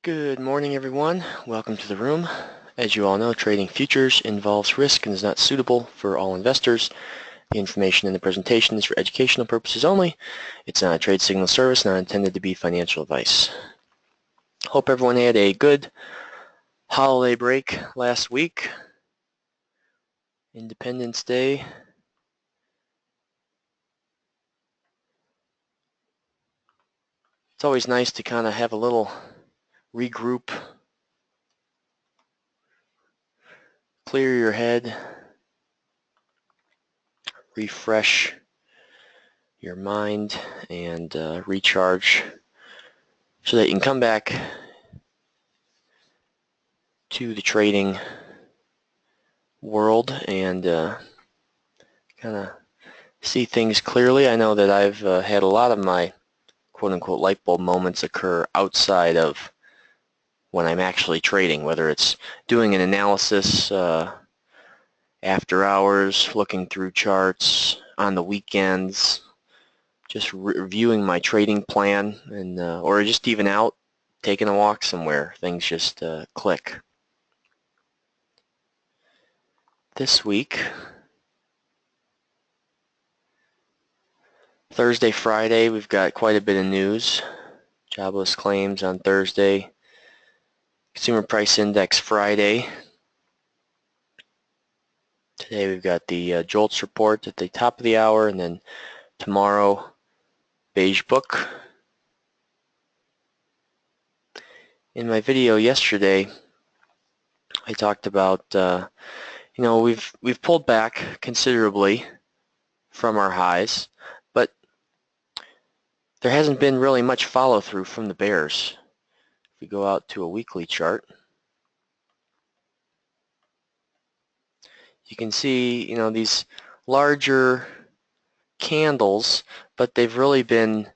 Good morning, everyone. Welcome to the room. As you all know, trading futures involves risk and is not suitable for all investors. The information in the presentation is for educational purposes only. It's not a trade signal service, not intended to be financial advice. Hope everyone had a good holiday break last week. Independence Day. It's always nice to kind of have a little regroup, clear your head, refresh your mind, and recharge so that you can come back to the trading world and kind of see things clearly. I know that I've had a lot of my quote-unquote light bulb moments occur outside of when I'm actually trading, whether it's doing an analysis after hours, looking through charts, on the weekends, just reviewing my trading plan, and or just even out taking a walk somewhere. Things just click. This week, Thursday, Friday, we've got quite a bit of news. Jobless claims on Thursday. Consumer Price Index Friday. Today we've got the JOLTS report at the top of the hour, and then tomorrow, Beige Book. In my video yesterday, I talked about we've pulled back considerably from our highs, but there hasn't been really much follow-through from the bears. If we go out to a weekly chart, you can see these larger candles, but they've really been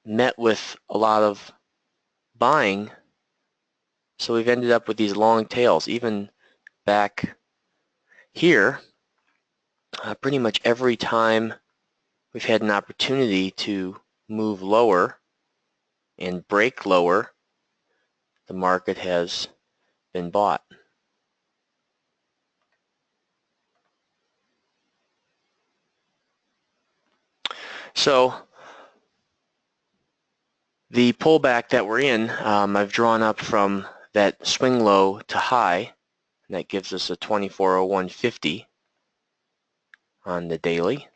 met with a lot of buying, so we've ended up with these long tails. Even back here, pretty much every time we've had an opportunity to move lower and break lower, the market has been bought. So the pullback that we're in, I've drawn up from that swing low to high, and that gives us a 2401.50 on the daily.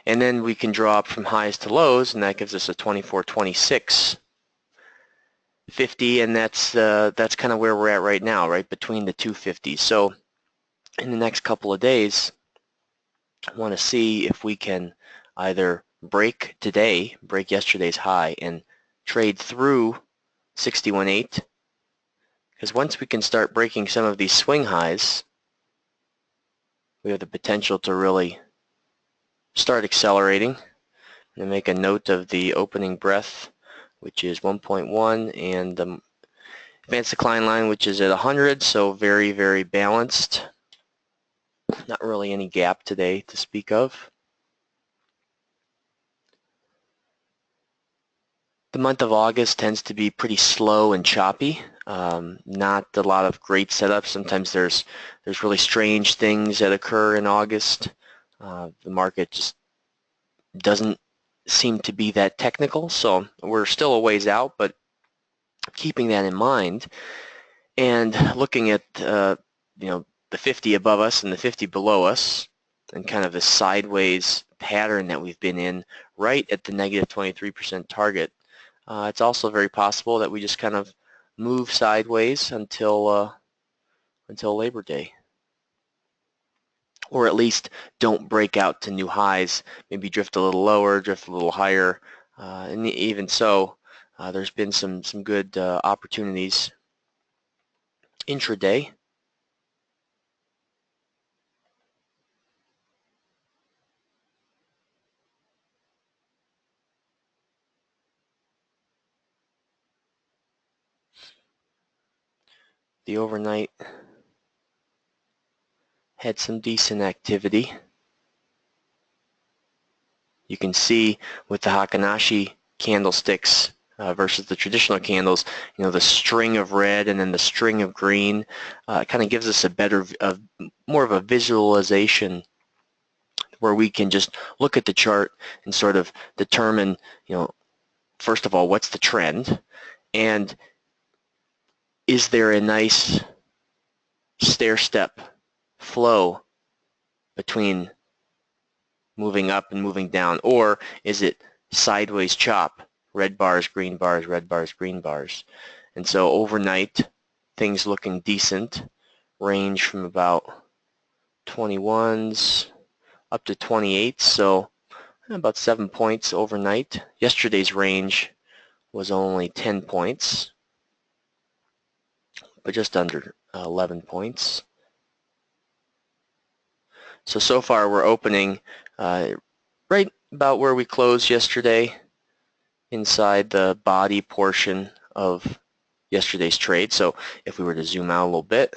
And then we can draw up from highs to lows, and that gives us a 2426.50, and that's kind of where we're at right now, right between the two 50s. So in the next couple of days, I want to see if we can either break yesterday's high, and trade through 61.8, because once we can start breaking some of these swing highs, we have the potential to really start accelerating. And make a note of the opening breath, which is 1.1, and the advanced decline line, which is at 100, so very, very balanced. Not really any gap today to speak of. The month of August tends to be pretty slow and choppy. Not a lot of great setups. Sometimes there's really strange things that occur in August. The market just doesn't seem to be that technical, so we're still a ways out, but keeping that in mind and looking at the 50 above us and the 50 below us, and kind of the sideways pattern that we've been in right at the negative 23% target, it's also very possible that we just kind of move sideways until Labor Day, or at least don't break out to new highs, maybe drift a little lower, drift a little higher, and even so, there's been some good opportunities intraday. The overnight had some decent activity. You can see with the Heikin-Ashi candlesticks versus the traditional candles, the string of red and then the string of green kind of gives us a better, more of a visualization where we can just look at the chart and sort of determine, first of all, what's the trend, and is there a nice stair-step flow between moving up and moving down, or is it sideways chop, red bars, green bars, red bars, green bars? And so overnight, things looking decent, range from about 21s up to 28s, so about 7 points overnight. Yesterday's range was only 10 points, but just under 11 points. So far we're opening right about where we closed yesterday, inside the body portion of yesterday's trade. So if we were to zoom out a little bit,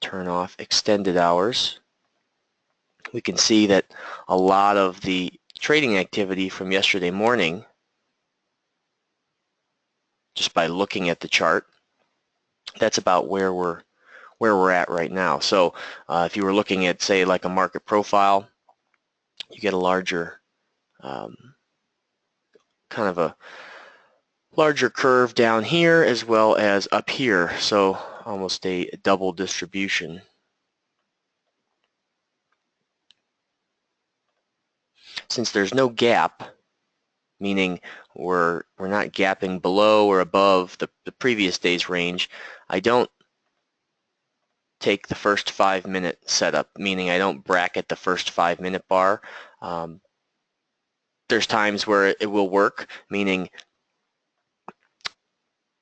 turn off extended hours, we can see that a lot of the trading activity from yesterday morning, just by looking at the chart, that's about where we're at right now. So if you were looking at, say, like a market profile, you get a larger kind of a larger curve down here as well as up here, so almost a double distribution. Since there's no gap, meaning we're not gapping below or above the previous day's range, I don't take the first 5-minute setup, meaning I don't bracket the first 5-minute bar. There's times where it will work, meaning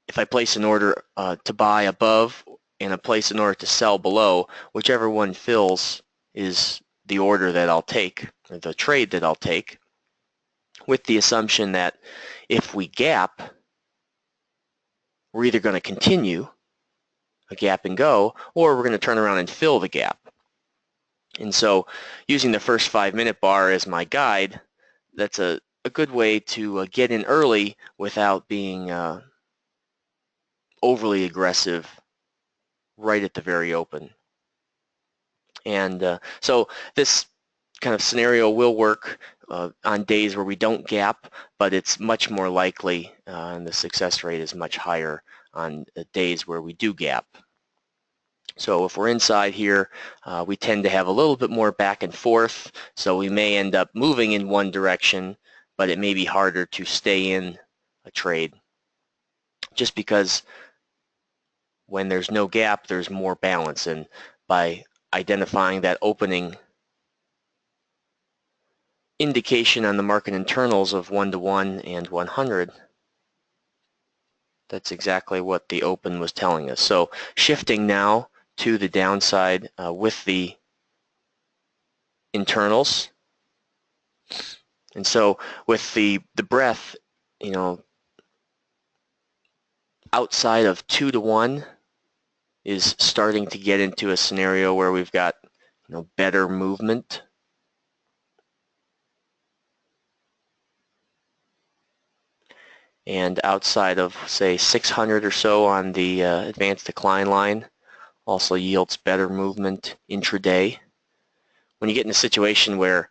if I place an order to buy above and I place an order to sell below, whichever one fills is the order that I'll take, or the trade that I'll take, with the assumption that if we gap, we're either going to continue a gap and go, or we're going to turn around and fill the gap. And so using the first 5-minute bar as my guide, that's a good way to get in early without being overly aggressive right at the very open. And so this kind of scenario will work on days where we don't gap, but it's much more likely and the success rate is much higher on days where we do gap. So if we're inside here, we tend to have a little bit more back and forth, so we may end up moving in one direction, but it may be harder to stay in a trade just because when there's no gap, there's more balance, and by identifying that opening indication on the market internals of 1-to-1 and 100, that's exactly what the open was telling us. So shifting now to the downside with the internals. And so with the breadth, outside of 2-to-1 is starting to get into a scenario where we've got better movement. And outside of, say, 600 or so on the advanced decline line also yields better movement intraday. When you get in a situation where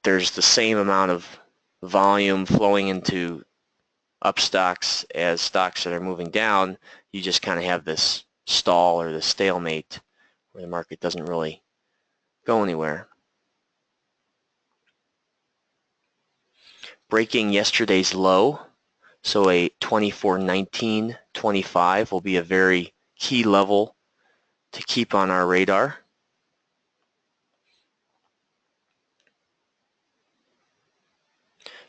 there's the same amount of volume flowing into up stocks as stocks that are moving down, you just kind of have this stall or this stalemate where the market doesn't really go anywhere. Breaking yesterday's low, so a 24.19.25 will be a very key level to keep on our radar.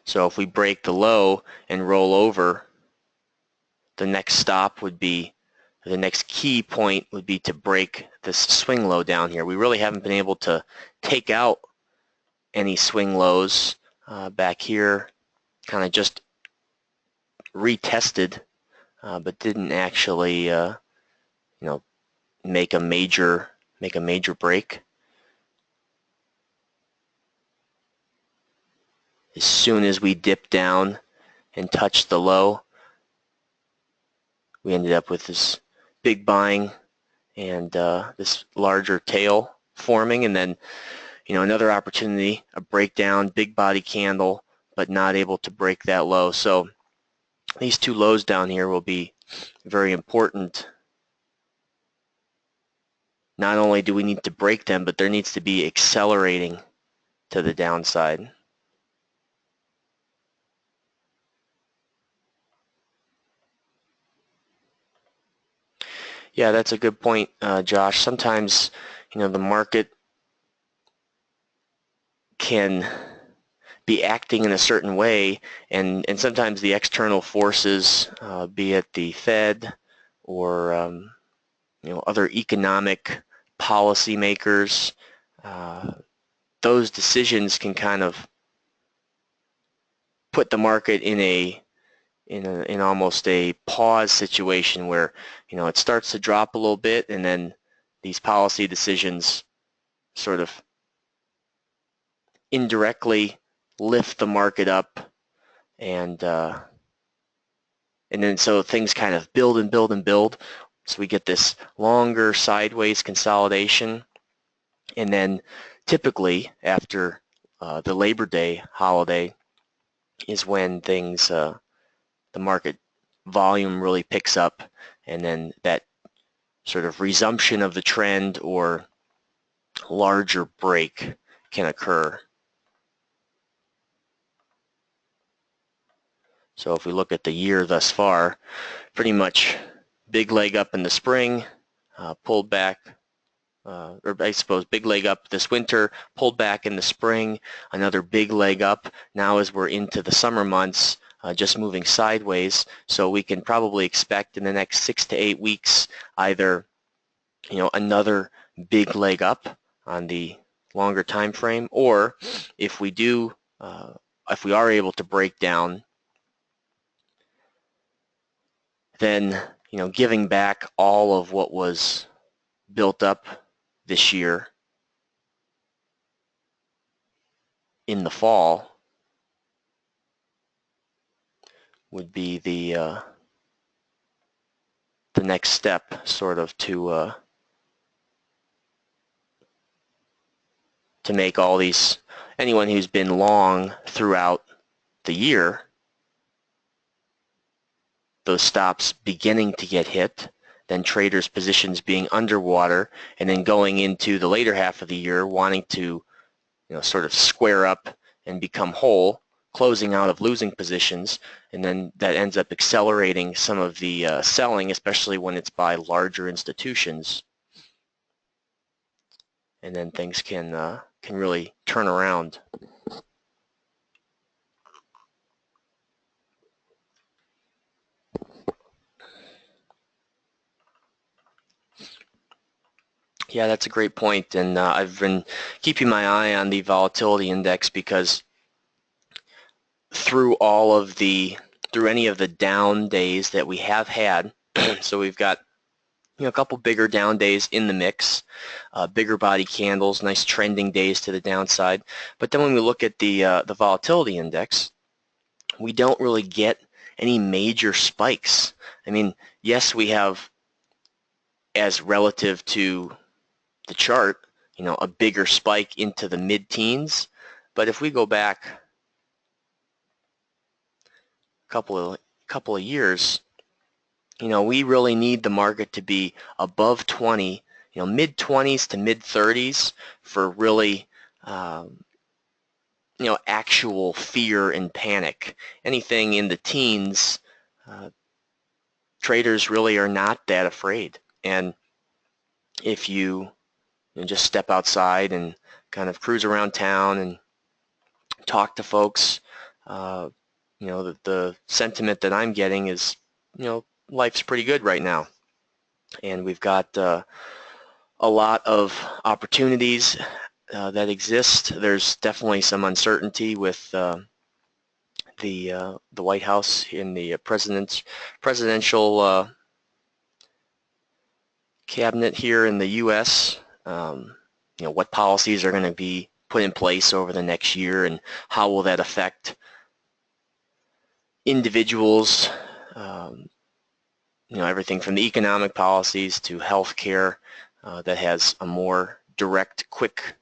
So if we break the low and roll over, the next stop would be, the next key point would be to break this swing low down here. We really haven't been able to take out any swing lows back here, kind of just retested, but didn't actually make a major break. as soon as we dipped down and touched the low, we ended up with this big buying and this larger tail forming, and then another opportunity, a breakdown, big body candle, but not able to break that low. So these two lows down here will be very important. Not only do we need to break them, but there needs to be accelerating to the downside. Yeah, that's a good point, Josh. Sometimes, the market can be acting in a certain way, and sometimes the external forces, be it the Fed or other economic policymakers, those decisions can kind of put the market in almost a pause situation where it starts to drop a little bit, and then these policy decisions sort of indirectly lift the market up, and then so things kind of build and build and build. So we get this longer sideways consolidation, and then typically after the Labor Day holiday is when things, the market volume really picks up, and then that sort of resumption of the trend or larger break can occur. So if we look at the year thus far, pretty much big leg up in the spring, pulled back, or I suppose big leg up this winter, pulled back in the spring, another big leg up. Now as we're into the summer months, just moving sideways. So we can probably expect in the next 6 to 8 weeks either another big leg up on the longer time frame, or if we do, if we are able to break down, then giving back all of what was built up this year in the fall would be the next step, sort of, to make all these, anyone who's been long throughout the year, those stops beginning to get hit, then traders' positions being underwater, and then going into the later half of the year wanting to sort of square up and become whole, closing out of losing positions, and then that ends up accelerating some of the selling, especially when it's by larger institutions, and then things can really turn around. Yeah, that's a great point, and I've been keeping my eye on the volatility index because through any of the down days that we have had, so we've got a couple bigger down days in the mix, bigger body candles, nice trending days to the downside. But then when we look at the volatility index, we don't really get any major spikes. I mean, yes, we have, as relative to the chart, a bigger spike into the mid-teens. But if we go back a couple of years, we really need the market to be above 20, mid-20s to mid-30s for really, actual fear and panic. Anything in the teens, traders really are not that afraid. And if you just step outside and kind of cruise around town and talk to folks, the sentiment that I'm getting is, life's pretty good right now. And we've got a lot of opportunities that exist. There's definitely some uncertainty with the White House in the presidential cabinet here in the U.S. What policies are going to be put in place over the next year, and how will that affect individuals, everything from the economic policies to healthcare that has a more direct, quick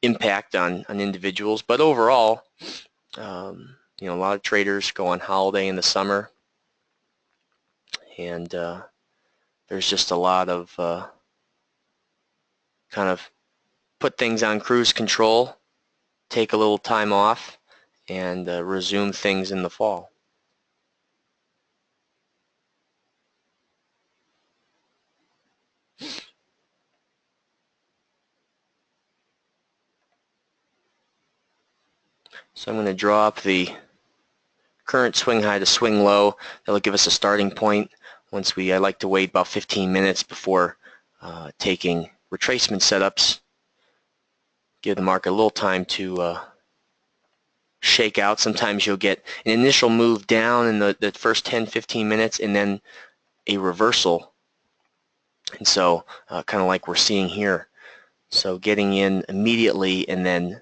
impact on individuals. But overall, a lot of traders go on holiday in the summer, and there's just a lot of kind of put things on cruise control, take a little time off, and resume things in the fall. So I'm going to draw up the current swing high to swing low. That'll give us a starting point. I like to wait about 15 minutes before taking retracement setups. Give the market a little time to shake out. Sometimes you'll get an initial move down in the first 10-15 minutes and then a reversal. And so kind of like we're seeing here. So getting in immediately and then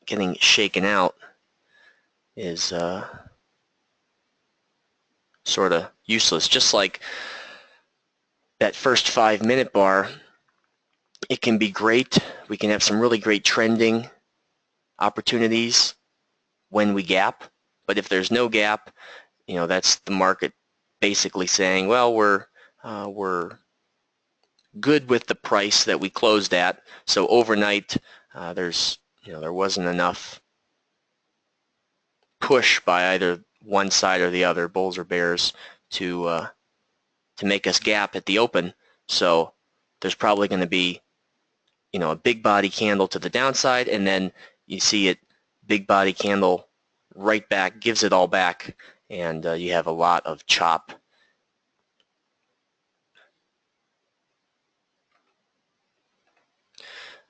getting shaken out is sort of useless. Just like that first 5-minute bar, it can be great. We can have some really great trending opportunities when we gap, but if there's no gap, that's the market basically saying, well, we're good with the price that we closed at. So overnight, there wasn't enough push by either one side or the other, bulls or bears, to make us gap at the open. So there's probably going to be a big body candle to the downside, and then you see it, big body candle right back, gives it all back, and you have a lot of chop.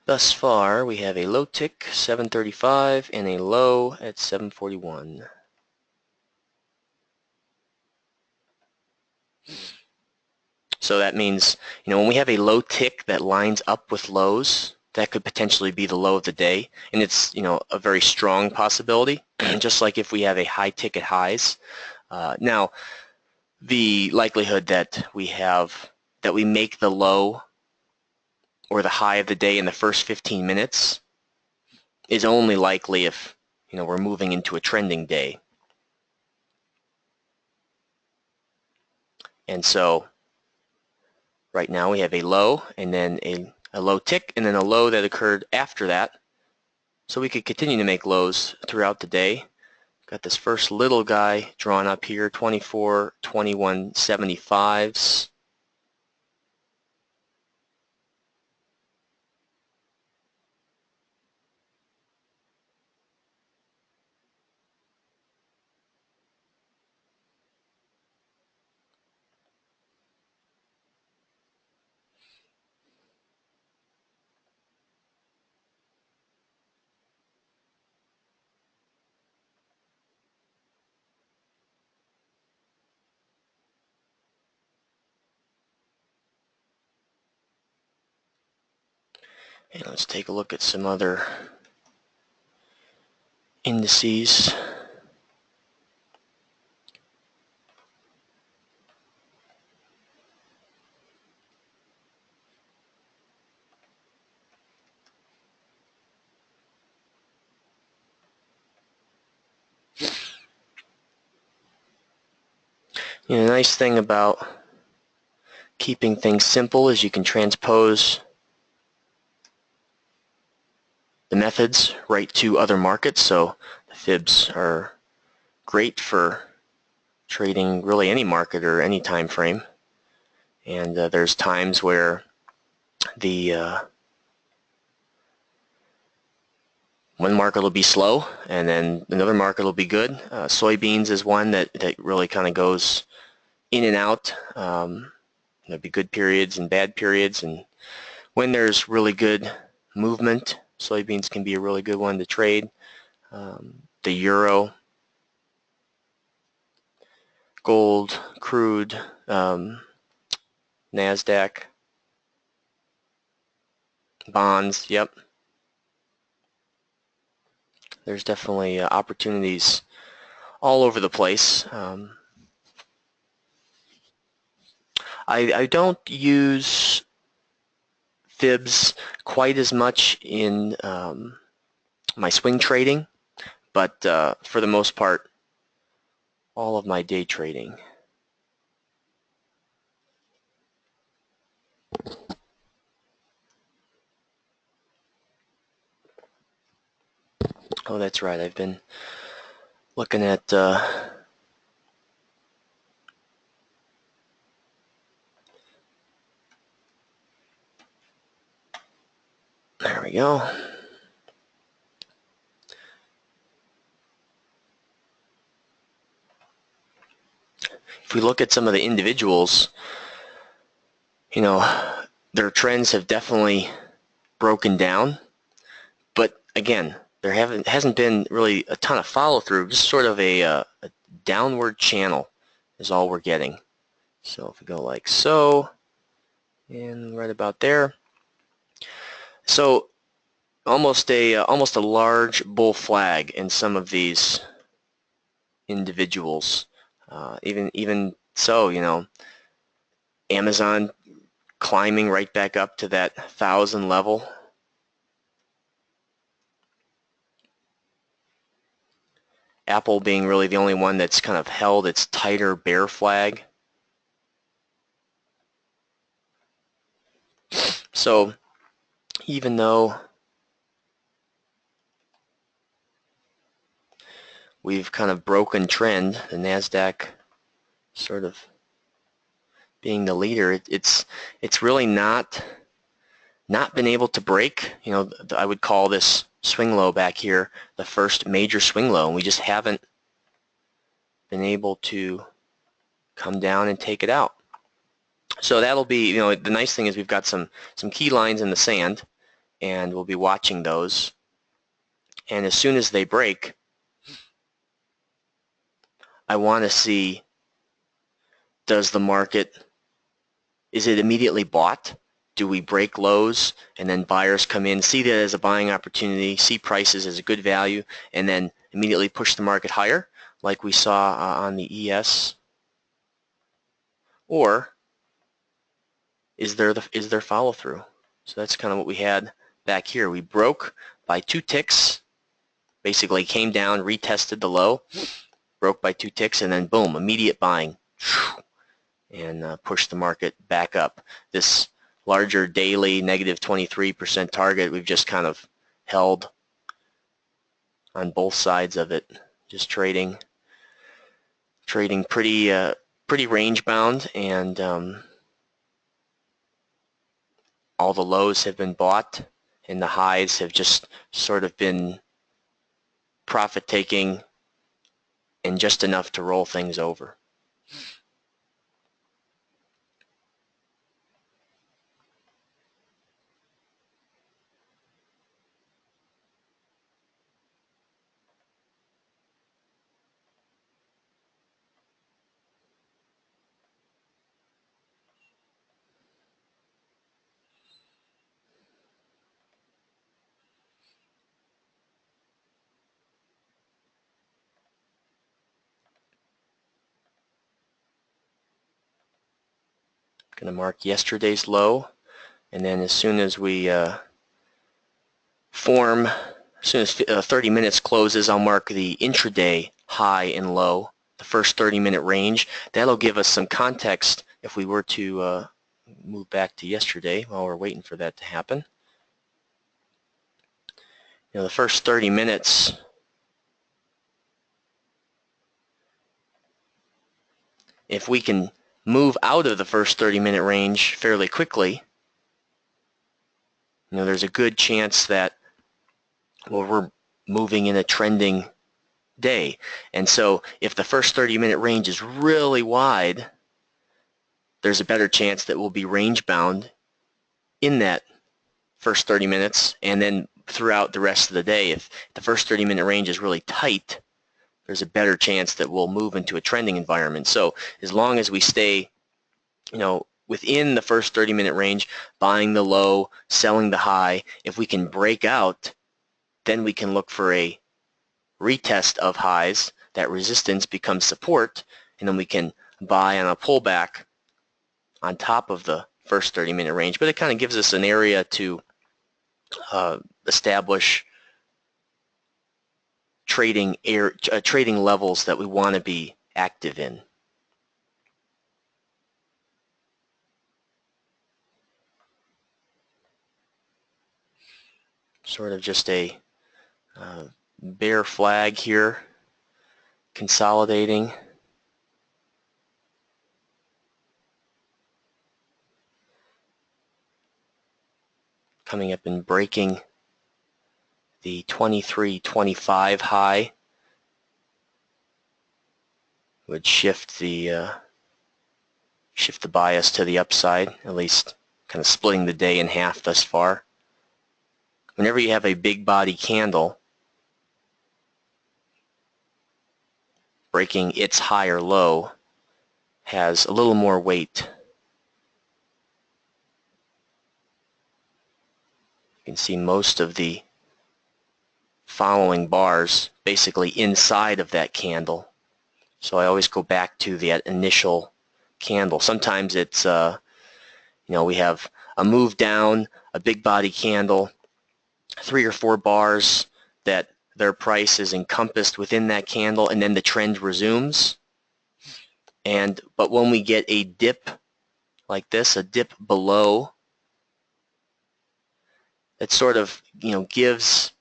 Thus far, we have a low tick, 735, and a low at 741. So that means, when we have a low tick that lines up with lows, that could potentially be the low of the day. And it's, a very strong possibility, just like if we have a high tick at highs. Now, the likelihood that we make the low or the high of the day in the first 15 minutes is only likely if, we're moving into a trending day. And so right now we have a low and then a low tick and then a low that occurred after that. So we could continue to make lows throughout the day. Got this first little guy drawn up here, 24, 21, 75s. And let's take a look at some other indices. The nice thing about keeping things simple is you can transpose the methods right to other markets. So the fibs are great for trading really any market or any time frame. And there's times where the one market will be slow and then another market will be good. Soybeans is one that really kind of goes in and out. There'll be good periods and bad periods, and when there's really good movement, soybeans can be a really good one to trade. The euro, gold, crude, NASDAQ, bonds, yep. there's definitely opportunities all over the place. I don't use fibs quite as much in my swing trading, but for the most part, all of my day trading. Oh, that's right. I've been looking at there we go. If we look at some of the individuals, you know, their trends have definitely broken down, but again, there hasn't been really a ton of follow through. Just sort of a downward channel is all we're getting. So if we go like so, and right about there, so almost a large bull flag in some of these individuals. Even so, you know, Amazon climbing right back up to that 1,000 level. Apple being really the only one that's kind of held its tighter bear flag. So even though we've kind of broken trend, the NASDAQ sort of being the leader, it's really not been able to break. You know, I would call this swing low back here the first major swing low, and we just haven't been able to come down and take it out. So that'll be, you know, the nice thing is we've got some key lines in the sand, and we'll be watching those. And as soon as they break, I want to see, does the market, is it immediately bought? Do we break lows and then buyers come in, see that as a buying opportunity, see prices as a good value, and then immediately push the market higher like we saw on the ES? Or is there follow through? So that's kind of what we had back here. We broke by 2 ticks, basically came down, retested the low, broke by 2 ticks, and then boom, immediate buying, and pushed the market back up. This larger daily negative 23% target we've just kind of held on both sides of it, just trading pretty range bound, and all the lows have been bought and the highs have just sort of been profit taking and just enough to roll things over. Going to mark yesterday's low, and then as soon as we form, as soon as 30 minutes closes, I'll mark the intraday high and low, the first 30-minute range. That'll give us some context if we were to move back to yesterday while we're waiting for that to happen. You know, the first 30 minutes, if we can move out of the first 30-minute range fairly quickly, you know, there's a good chance that, well, we're moving in a trending day. And so if the first 30-minute range is really wide, there's a better chance that we'll be range bound in that first 30 minutes and then throughout the rest of the day. If the first 30-minute range is really tight, there's a better chance that we'll move into a trending environment. So as long as we stay, you know, within the first 30-minute range, buying the low, selling the high, if we can break out, then we can look for a retest of highs, that resistance becomes support, and then we can buy on a pullback on top of the first 30-minute range. But it kind of gives us an area to establish trading levels that we want to be active in. Sort of just a bear flag here, consolidating. Coming up and breaking the 23.25 high would shift the bias to the upside, at least kind of splitting the day in half thus far. Whenever you have a big body candle breaking its high or low has a little more weight. You can see most of the following bars basically inside of that candle. So I always go back to that initial candle. Sometimes it's, we have a move down, a big body candle, 3 or 4 bars that their price is encompassed within that candle, and then the trend resumes. But when we get a dip like this, a dip below, it sort of gives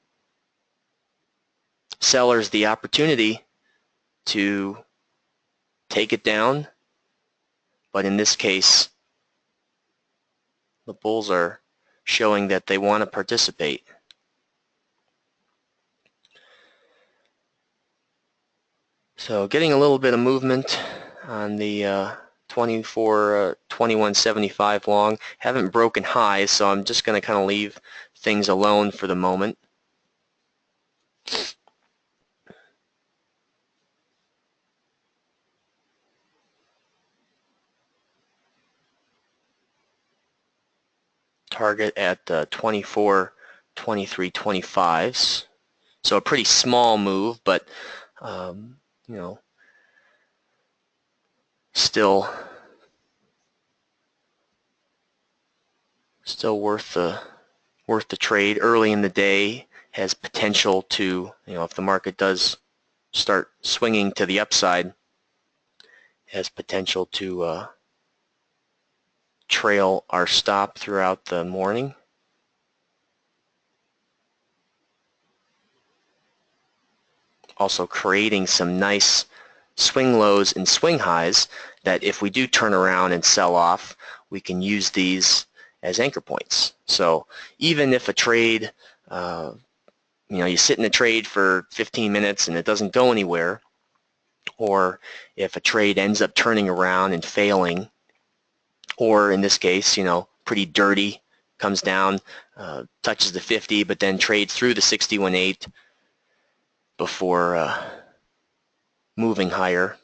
sellers the opportunity to take it down. But in this case, the bulls are showing that they want to participate. So getting a little bit of movement on the 21.75 long. Haven't broken highs, so I'm just going to kind of leave things alone for the moment. Target at 23.25s. So a pretty small move, but still worth the trade. Early in the day has potential to, if the market does start swinging to the upside, has potential to trail our stop throughout the morning. Also creating some nice swing lows and swing highs that if we do turn around and sell off, we can use these as anchor points. So even if a trade, you sit in a trade for 15 minutes and it doesn't go anywhere, or if a trade ends up turning around and failing, or in this case, pretty dirty, comes down, touches the 50, but then trades through the 61.8 before moving higher,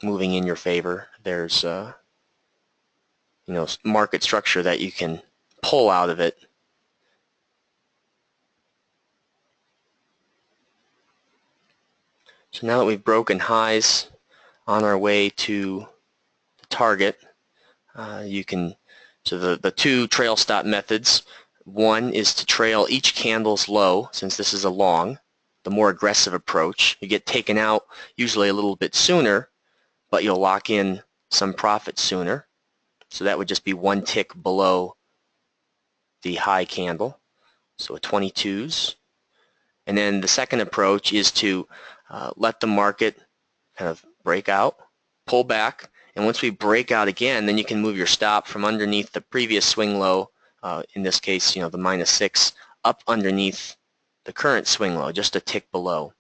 moving in your favor. There's market structure that you can pull out of it. So now that we've broken highs on our way to the target, so the two trail stop methods, one is to trail each candle's low, since this is a long, the more aggressive approach. You get taken out usually a little bit sooner, but you'll lock in some profit sooner. So that would just be one tick below the high candle, so a 22s. And then the second approach is to let the market kind of break out, pull back, and once we break out again, then you can move your stop from underneath the previous swing low, in this case, the -6, up underneath the current swing low, just a tick below.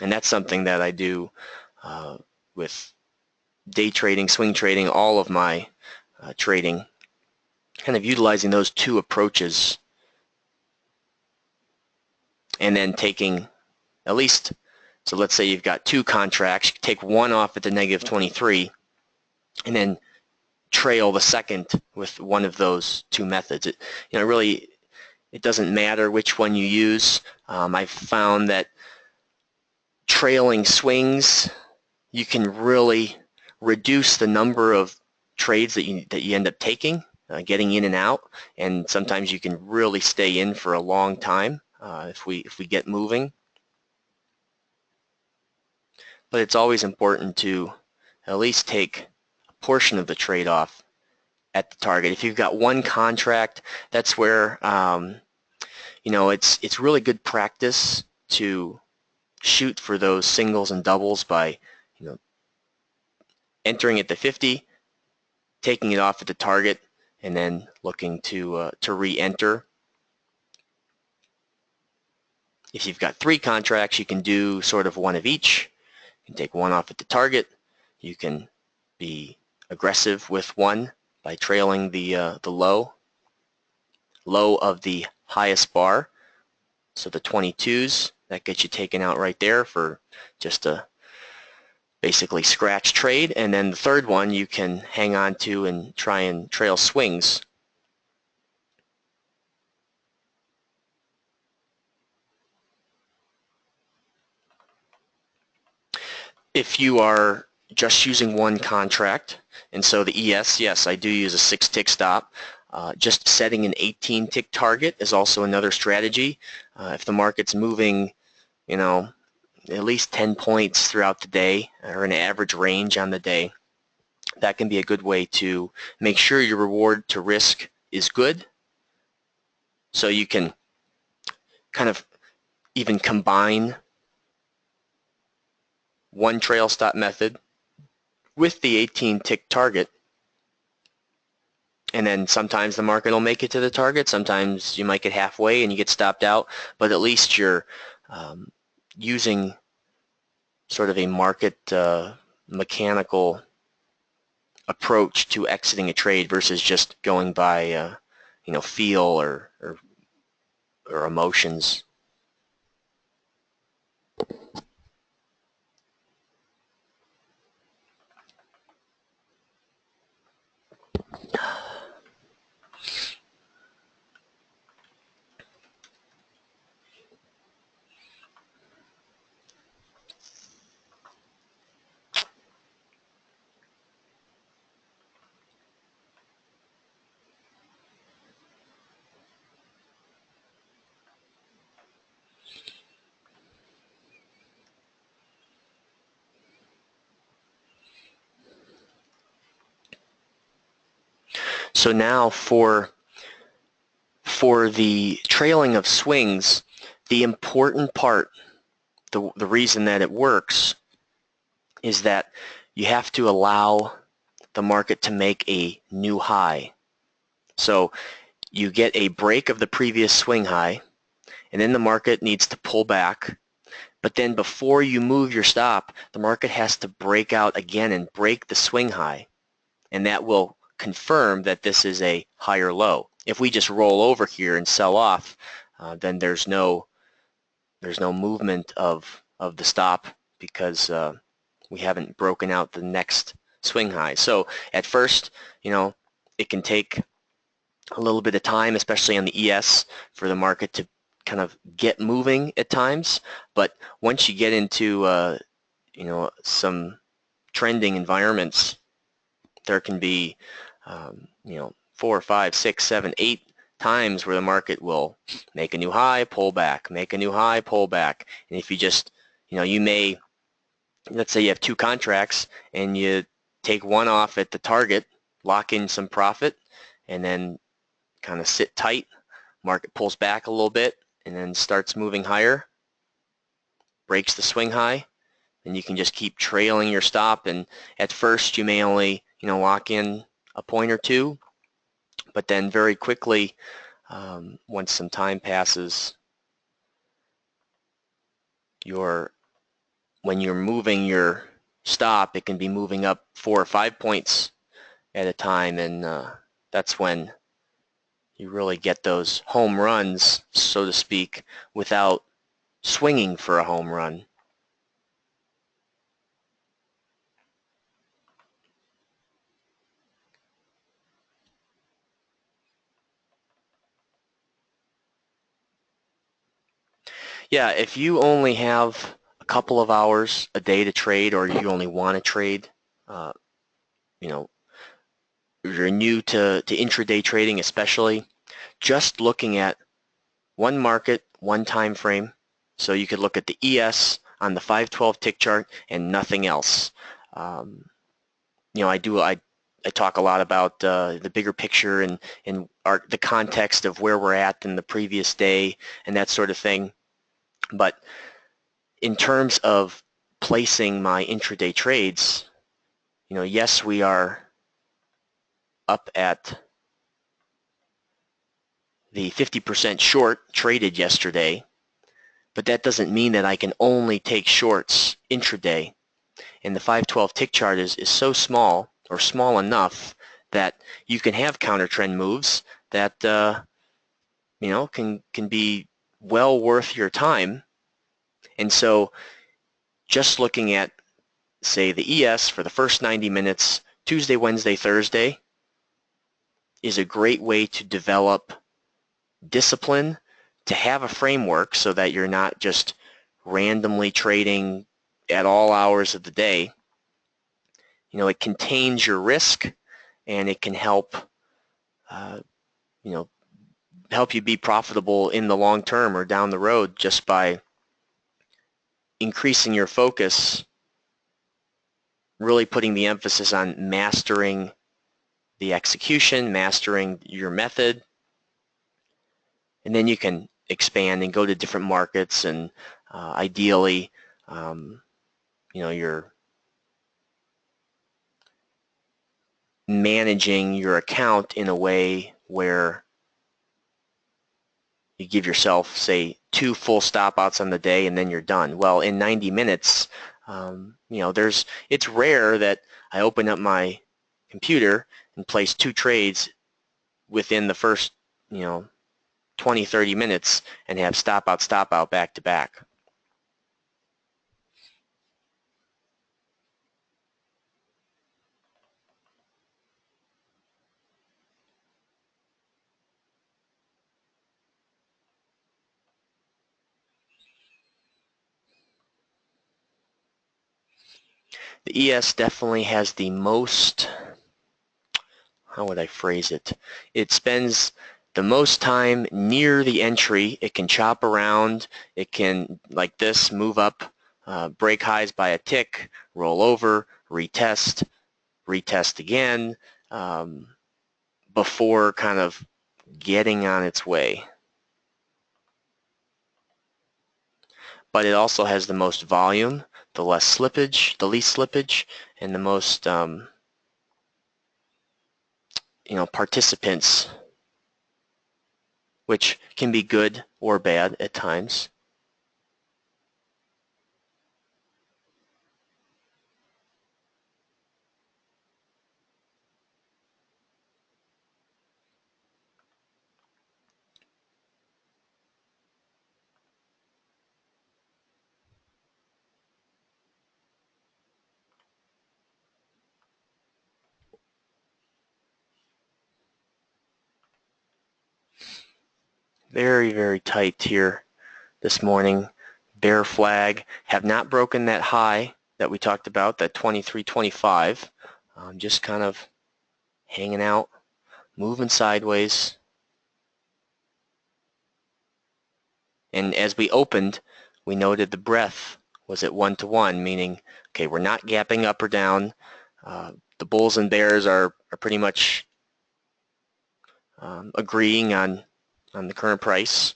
And that's something that I do with day trading, swing trading, all of my trading, kind of utilizing those two approaches, and then taking at least, so let's say you've got 2 contracts, you take one off at the -23, and then trail the second with one of those 2 methods. It doesn't matter which one you use. I've found that trailing swings, you can really reduce the number of trades that you end up taking, getting in and out, and sometimes you can really stay in for a long time if we get moving. But it's always important to at least take a portion of the trade off at the target. If you've got one contract, that's where it's really good practice to shoot for those singles and doubles by entering at the 50, taking it off at the target, and then looking to re-enter. If you've got 3 contracts, you can do sort of one of each. You can take one off at the target. You can be aggressive with one by trailing the low of the highest bar. So the 22s, that gets you taken out right there for just a basically scratch trade. And then the third one you can hang on to and try and trail swings. If you are just using one contract, and so the ES, yes, I do use a 6-tick stop. Just setting an 18-tick target is also another strategy. If the market's moving, at least 10 points throughout the day, or an average range on the day, that can be a good way to make sure your reward to risk is good. So you can kind of even combine one trail stop method with the 18-tick target, and then sometimes the market will make it to the target, sometimes you might get halfway and you get stopped out, but at least you're using sort of a market mechanical approach to exiting a trade versus just going by feel or emotions. So now for the trailing of swings, the important part, the reason that it works, is that you have to allow the market to make a new high. So you get a break of the previous swing high, and then the market needs to pull back. But then before you move your stop, the market has to break out again and break the swing high. And that will confirm that this is a higher low. If we just roll over here and sell off, then there's no movement of the stop because we haven't broken out the next swing high. So at first, it can take a little bit of time, especially on the ES, for the market to kind of get moving at times. But once you get into some trending environments, there can be 4, 5, 6, 7, 8 times where the market will make a new high, pull back, make a new high, pull back. And if you just, you may, let's say you have 2 contracts and you take one off at the target, lock in some profit, and then kind of sit tight. Market pulls back a little bit and then starts moving higher, breaks the swing high, and you can just keep trailing your stop. And at first you may only lock in a point or 2, but then very quickly, once some time passes, when you're moving your stop, it can be moving up 4 or 5 points at a time, and that's when you really get those home runs, so to speak, without swinging for a home run. Yeah, if you only have a a couple of hours a day to trade, or you only want to trade, you know, you're new to intraday trading especially, just looking at one market, one time frame. So you could look at the ES on the 512 tick chart and nothing else. You know, I talk a lot about the bigger picture and the context of where we're at in the previous day and that sort of thing. But in terms of placing my intraday trades, you know, yes, we are up at the 50% short traded yesterday, but that doesn't mean that I can only take shorts intraday. And the 512 tick chart is so small, or small enough, that you can have counter trend moves that you know, can be well worth your time. And so just looking at, say, the ES for the first 90 minutes, Tuesday, Wednesday, Thursday, is a great way to develop discipline, to have a framework so that you're not just randomly trading at all hours of the day. You know, it contains your risk, and it can help, you know, help you be profitable in the long term or down the road just by increasing your focus, really putting the emphasis on mastering the execution, mastering your method, and then you can expand and go to different markets, and ideally, you know, you're managing your account in a way where you give yourself, say, 2 full stop outs on the day and then you're done. Well, in 90 minutes, you know, it's rare that I open up my computer and place 2 trades within the first, you know, 20, 30 minutes and have stop out back to back. The ES definitely has the most, how would I phrase it? It spends the most time near the entry. It can chop around. It can, like this, move up, break highs by a tick, roll over, retest, retest again, before kind of getting on its way. But it also has the most volume, the less slippage, the least slippage, and the most you know, participants, which can be good or bad at times. Very, very tight here this morning. Bear flag. Have not broken that high that we talked about, that 23.25. Just kind of hanging out, moving sideways. And as we opened, we noted the breadth was at 1-to-1, meaning, okay, we're not gapping up or down. The bulls and bears are pretty much agreeing on the current price.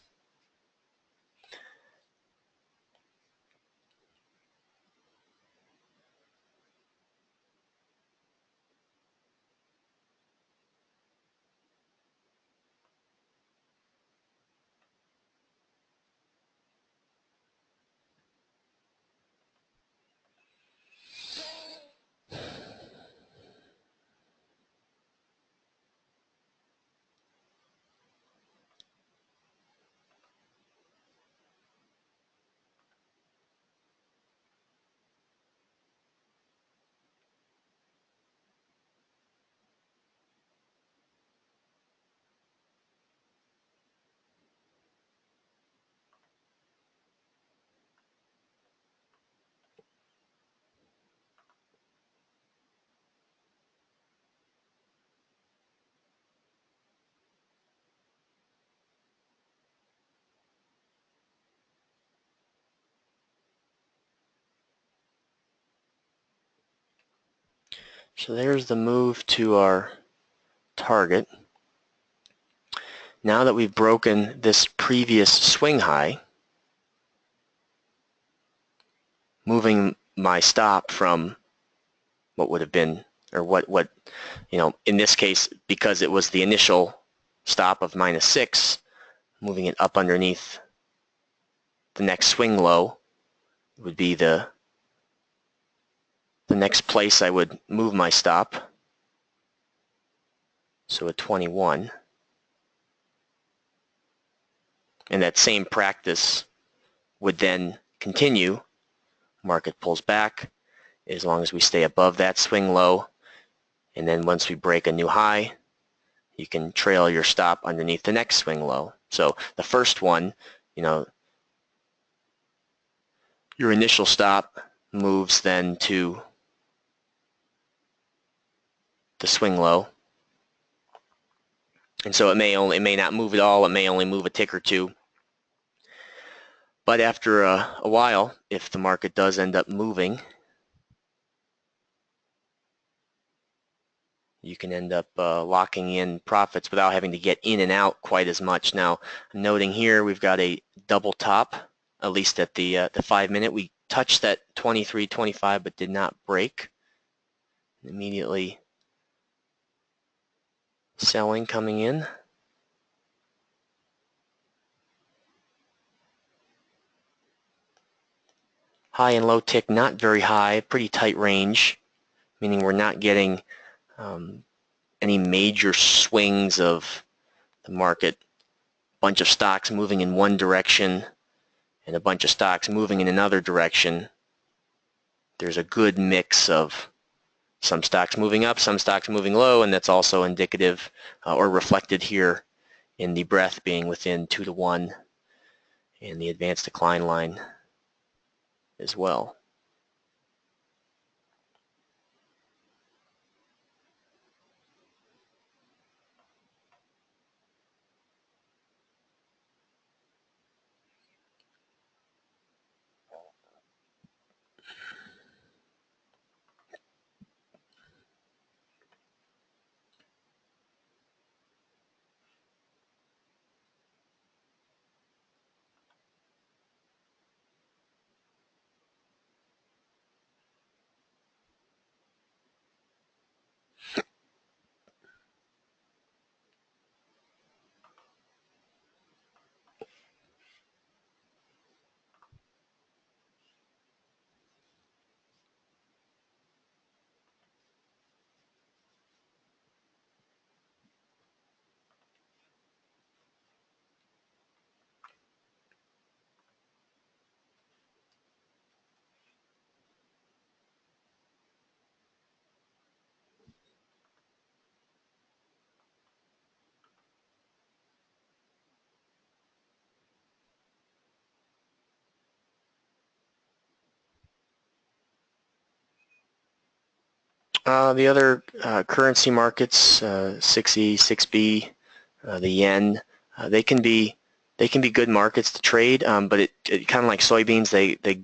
So there's the move to our target. Now that we've broken this previous swing high, moving my stop from what would have been, or what in this case, because it was the initial stop of -6, moving it up underneath the next swing low would be the next place I would move my stop. So a 21. And that same practice would then continue. Market pulls back as long as we stay above that swing low. And then once we break a new high, you can trail your stop underneath the next swing low. So the first one, your initial stop moves then to the swing low. And so it may not move at all. It may only move a tick or two. But after a while, if the market does end up moving, you can end up locking in profits without having to get in and out quite as much. Now, noting here, we've got a double top, at least at the 5 minute. We touched that 23.25 but did not break. Immediately selling coming in. High and low tick not very high, pretty tight range, meaning we're not getting any major swings of the market. Bunch of stocks moving in one direction and a bunch of stocks moving in another direction. There's a good mix of some stocks moving up, some stocks moving low, and that's also indicative or reflected here in the breadth being within 2 to 1 and the advanced decline line as well. The other currency markets, 6E, 6B, the yen, they can be good markets to trade, but it kind of like soybeans, they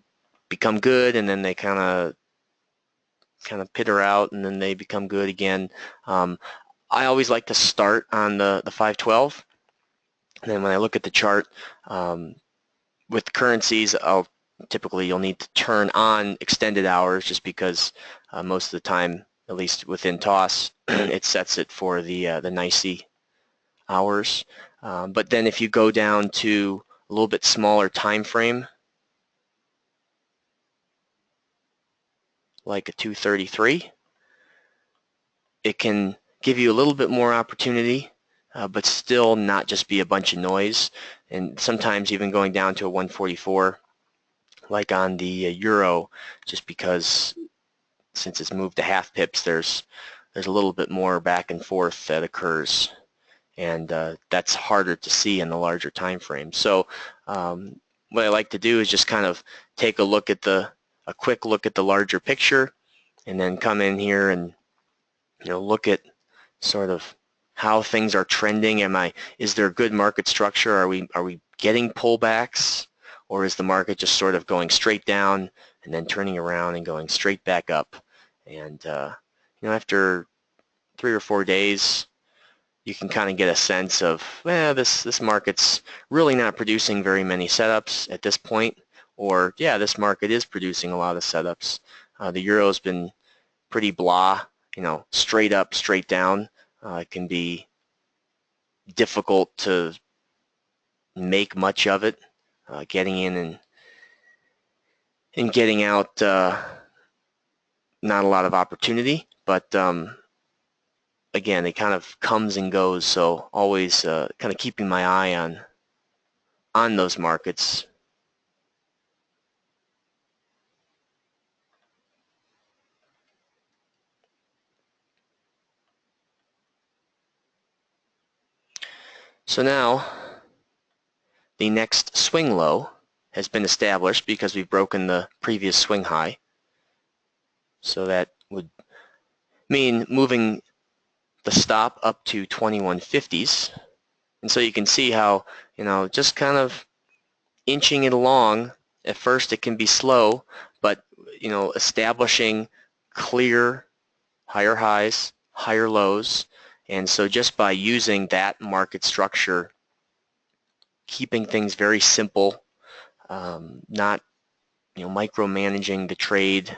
become good and then they kind of peter out and then they become good again. I always like to start on the 512, and then when I look at the chart, with currencies, you'll need to turn on extended hours just because most of the time, at least within TOS, it sets it for the NYSE hours. But then if you go down to a little bit smaller time frame, like a 233, it can give you a little bit more opportunity, but still not just be a bunch of noise. And sometimes even going down to a 144, like on the euro, just because since it's moved to half pips, there's a little bit more back and forth that occurs, and that's harder to see in the larger time frame. So what I like to do is just kind of take a quick look at the larger picture, and then come in here and look at sort of how things are trending. Is there good market structure? Are we getting pullbacks, or is the market just sort of going straight down and then turning around and going straight back up? And after 3 or 4 days, you can kind of get a sense of, this market's really not producing very many setups at this point, or yeah, this market is producing a lot of setups. The euro's been pretty blah, straight up, straight down. It can be difficult to make much of it, getting in and getting out, not a lot of opportunity, but again, it kind of comes and goes, so always kind of keeping my eye on those markets. So now the next swing low has been established because we've broken the previous swing high. So that would mean moving the stop up to 2150s. And so you can see how, just kind of inching it along. At first it can be slow, but establishing clear higher highs, higher lows. And so just by using that market structure, keeping things very simple, not micromanaging the trade.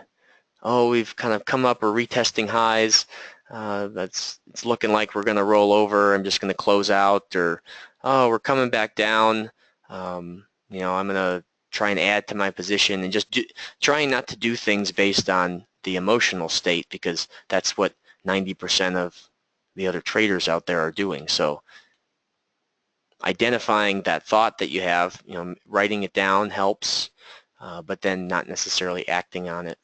Oh, we've kind of come up, we're retesting highs. It's looking like we're going to roll over. I'm just going to close out, or oh, we're coming back down. I'm going to try and add to my position, and just trying not to do things based on the emotional state, because that's what 90% of the other traders out there are doing. So identifying that thought that you have, writing it down helps, but then not necessarily acting on it.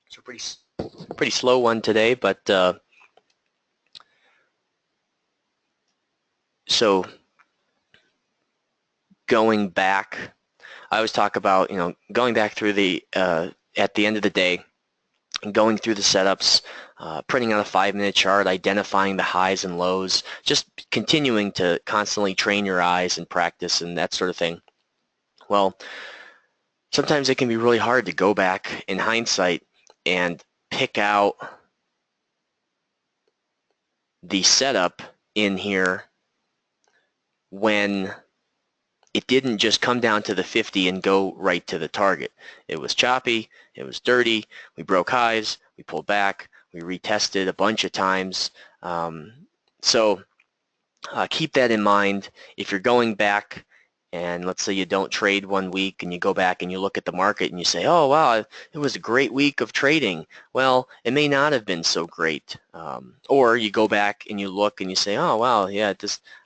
So pretty slow one today, but so going back, I always talk about going back through the at the end of the day and going through the setups, printing out a 5-minute chart, identifying the highs and lows, just continuing to constantly train your eyes and practice and that sort of thing. Well, sometimes it can be really hard to go back in hindsight and pick out the setup in here when it didn't just come down to the 50 and go right to the target. It was choppy, it was dirty, we broke highs, we pulled back, we retested a bunch of times. So keep that in mind. If you're going back and let's say you don't trade 1 week and you go back and you look at the market and you say, oh wow, it was a great week of trading. Well, it may not have been so great. Or you go back and you look and you say, oh wow, yeah,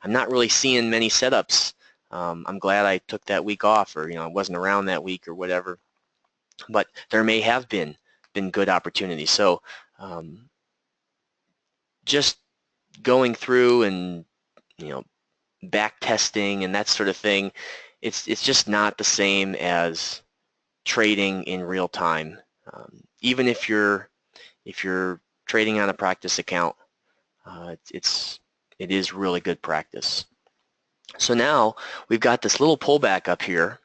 I'm not really seeing many setups. I'm glad I took that week off, or I wasn't around that week or whatever. But there may have been good opportunities. So just going through and back testing and that sort of thing, it's just not the same as trading in real time. Even if you're trading on a practice account, it is really good practice. So now we've got this little pullback up here,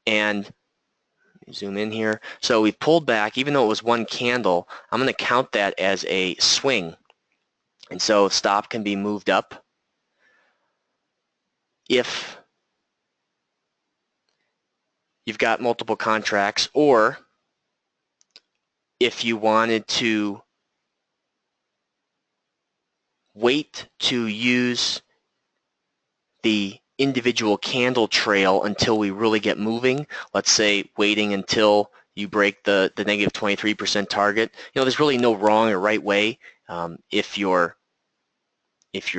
and zoom in here. So we pulled back, even though it was one candle. I'm going to count that as a swing, and so stop can be moved up if you've got multiple contracts, or if you wanted to wait to use the individual candle trail until we really get moving. Let's say waiting until you break the negative 23% target. There's really no wrong or right way. If you're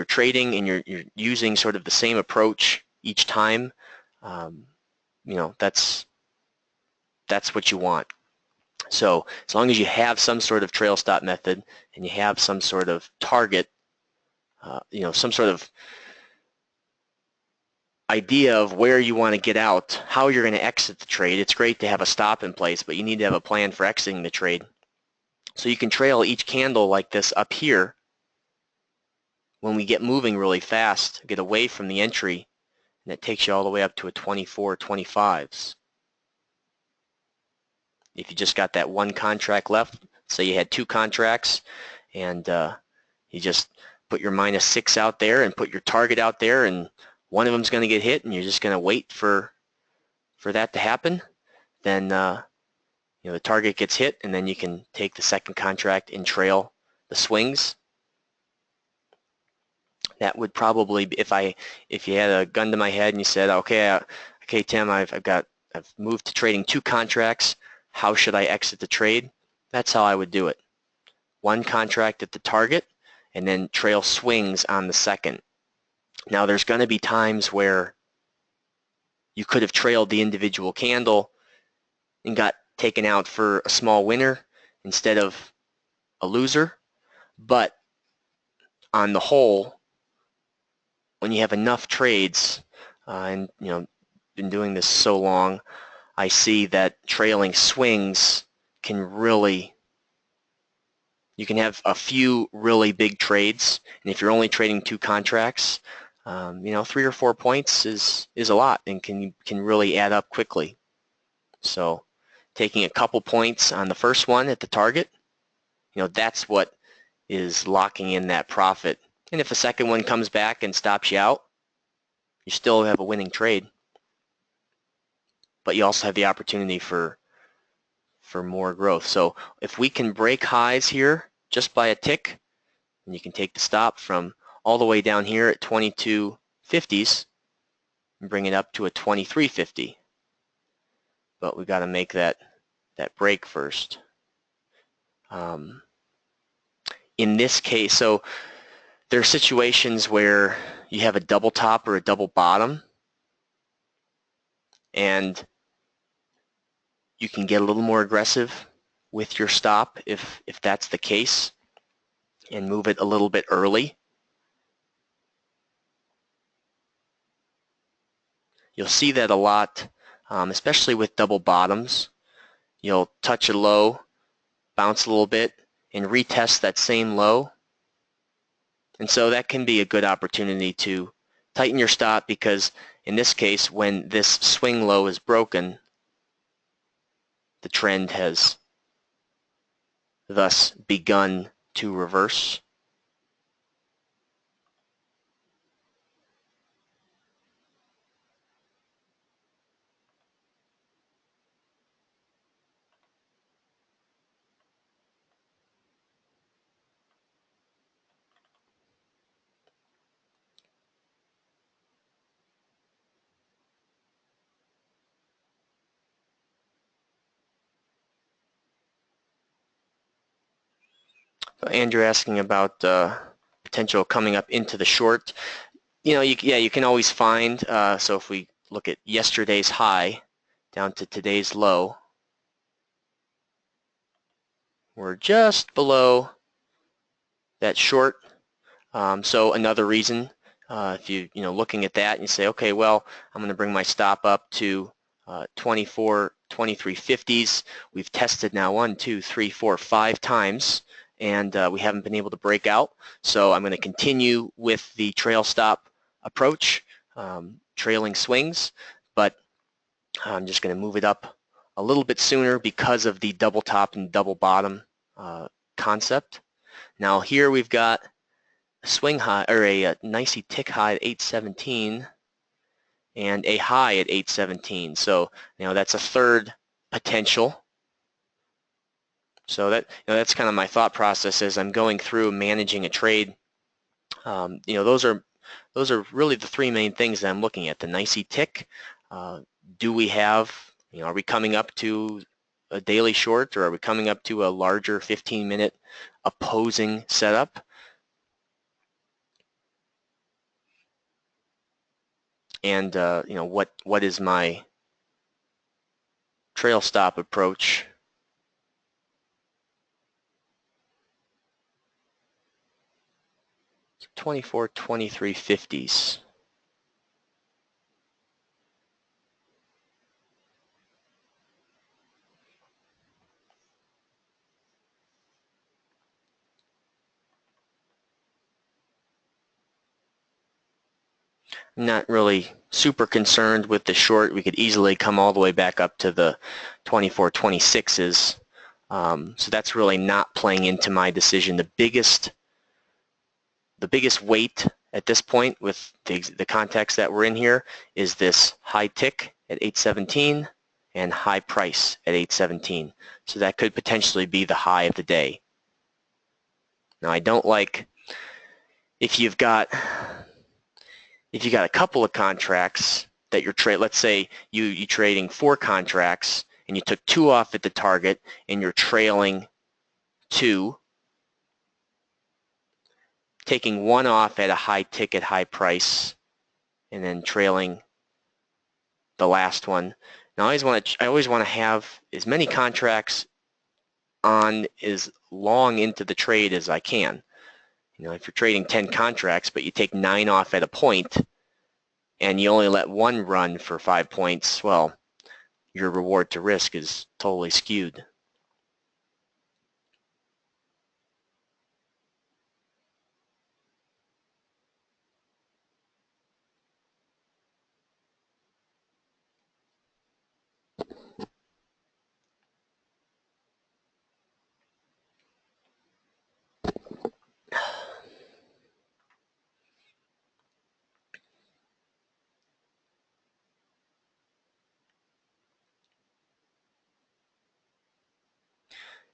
trading and you're using sort of the same approach each time, that's what you want. So as long as you have some sort of trail stop method and you have some sort of target some sort of idea of where you want to get out, how you're going to exit the trade. It's great to have a stop in place, but you need to have a plan for exiting the trade. So you can trail each candle like this up here. When we get moving really fast, get away from the entry, and it takes you all the way up to a 24, 25s. If you just got that one contract left, say you had 2 contracts, and you just put your -6 out there and put your target out there, and one of them's going to get hit, and you're just going to wait for that to happen, then the target gets hit, and then you can take the second contract and trail the swings. That would probably be, if you had a gun to my head and you said, okay, Tim, I've moved to trading 2 contracts. How should I exit the trade? That's how I would do it. 1 contract at the target, and then trail swings on the second. Now, there's going to be times where you could have trailed the individual candle and got taken out for a small winner instead of a loser. But on the whole, when you have enough trades, and been doing this so long, I see that trailing swings can really, you can have a few really big trades, and if you're only trading 2 contracts, 3 or 4 points is a lot and can really add up quickly. So taking a couple points on the first one at the target, that's what is locking in that profit. And if the second one comes back and stops you out, you still have a winning trade. But you also have the opportunity for more growth. So if we can break highs here just by a tick, and you can take the stop from all the way down here at 22.50s and bring it up to a 23.50. But we got to make that break first. In this case, so there are situations where you have a double top or a double bottom, and you can get a little more aggressive with your stop if that's the case, and move it a little bit early. You'll see that a lot, especially with double bottoms. You'll touch a low, bounce a little bit, and retest that same low. And so that can be a good opportunity to tighten your stop, because in this case, when this swing low is broken, the trend has thus begun to reverse. So Andrew asking about potential coming up into the short. You can always find, so if we look at yesterday's high down to today's low, we're just below that short. So another reason, if you looking at that and you say, okay, well, I'm going to bring my stop up to 24, 23.50s. We've tested now 1, 2, 3, 4, 5 times, and we haven't been able to break out. So I'm going to continue with the trail stop approach, trailing swings, but I'm just going to move it up a little bit sooner because of the double top and double bottom concept. Now here we've got a swing high, or a nicey tick high at 817 and a high at 817. So that's a third potential. So that's kind of my thought process as I'm going through managing a trade. Those are really the 3 main things that I'm looking at. The nicey tick. Do we have, are we coming up to a daily short, or are we coming up to a larger 15-minute opposing setup? And what is my trail stop approach? So 24, 23.50s. Not really super concerned with the short. We could easily come all the way back up to the 24, 26s. So that's really not playing into my decision. The biggest weight at this point with the context that we're in here is this high tick at 817 and high price at 817. So that could potentially be the high of the day. Now I don't like if you've got a couple of contracts that you're trading. Let's say you're trading 4 contracts and you took 2 off at the target and you're trailing 2, taking 1 off at a high ticket, high price, and then trailing the last one. Now I always want to have as many contracts on as long into the trade as I can. You know, if you're trading 10 contracts but you take 9 off at a point and you only let 1 run for 5 points, well, your reward to risk is totally skewed.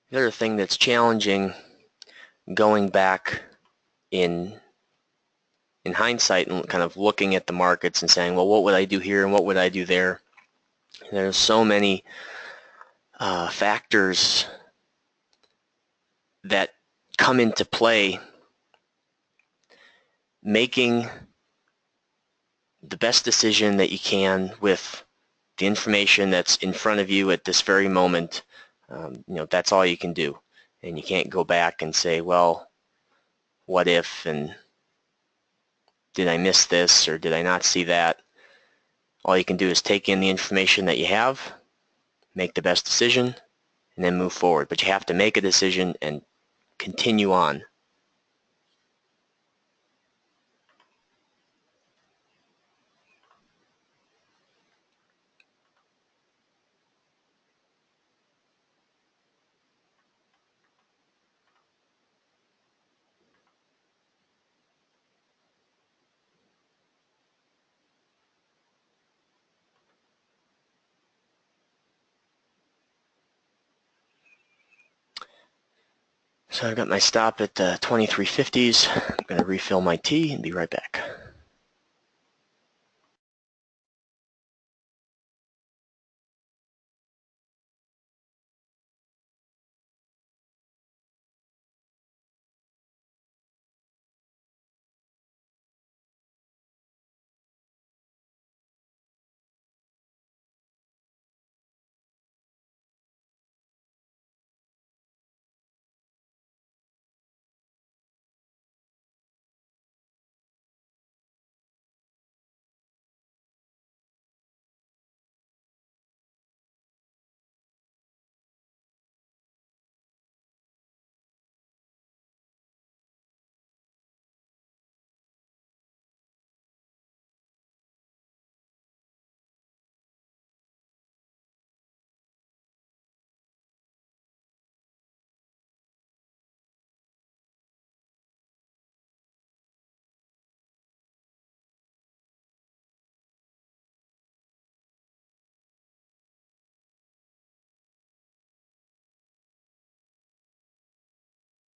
The other thing that's challenging going back in hindsight and kind of looking at the markets and saying, well, what would I do here and what would I do there? There's so many factors that come into play. Making the best decision that you can with the information that's in front of you at this very moment, you know, that's all you can do. And you can't go back and say, well, what if, and did I miss this or did I not see that? All you can do is take in the information that you have, make the best decision, and then move forward. But you have to make a decision and continue on. So I've got my stop at 23.50s. I'm going to refill my tea and be right back.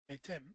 Hey, Tim.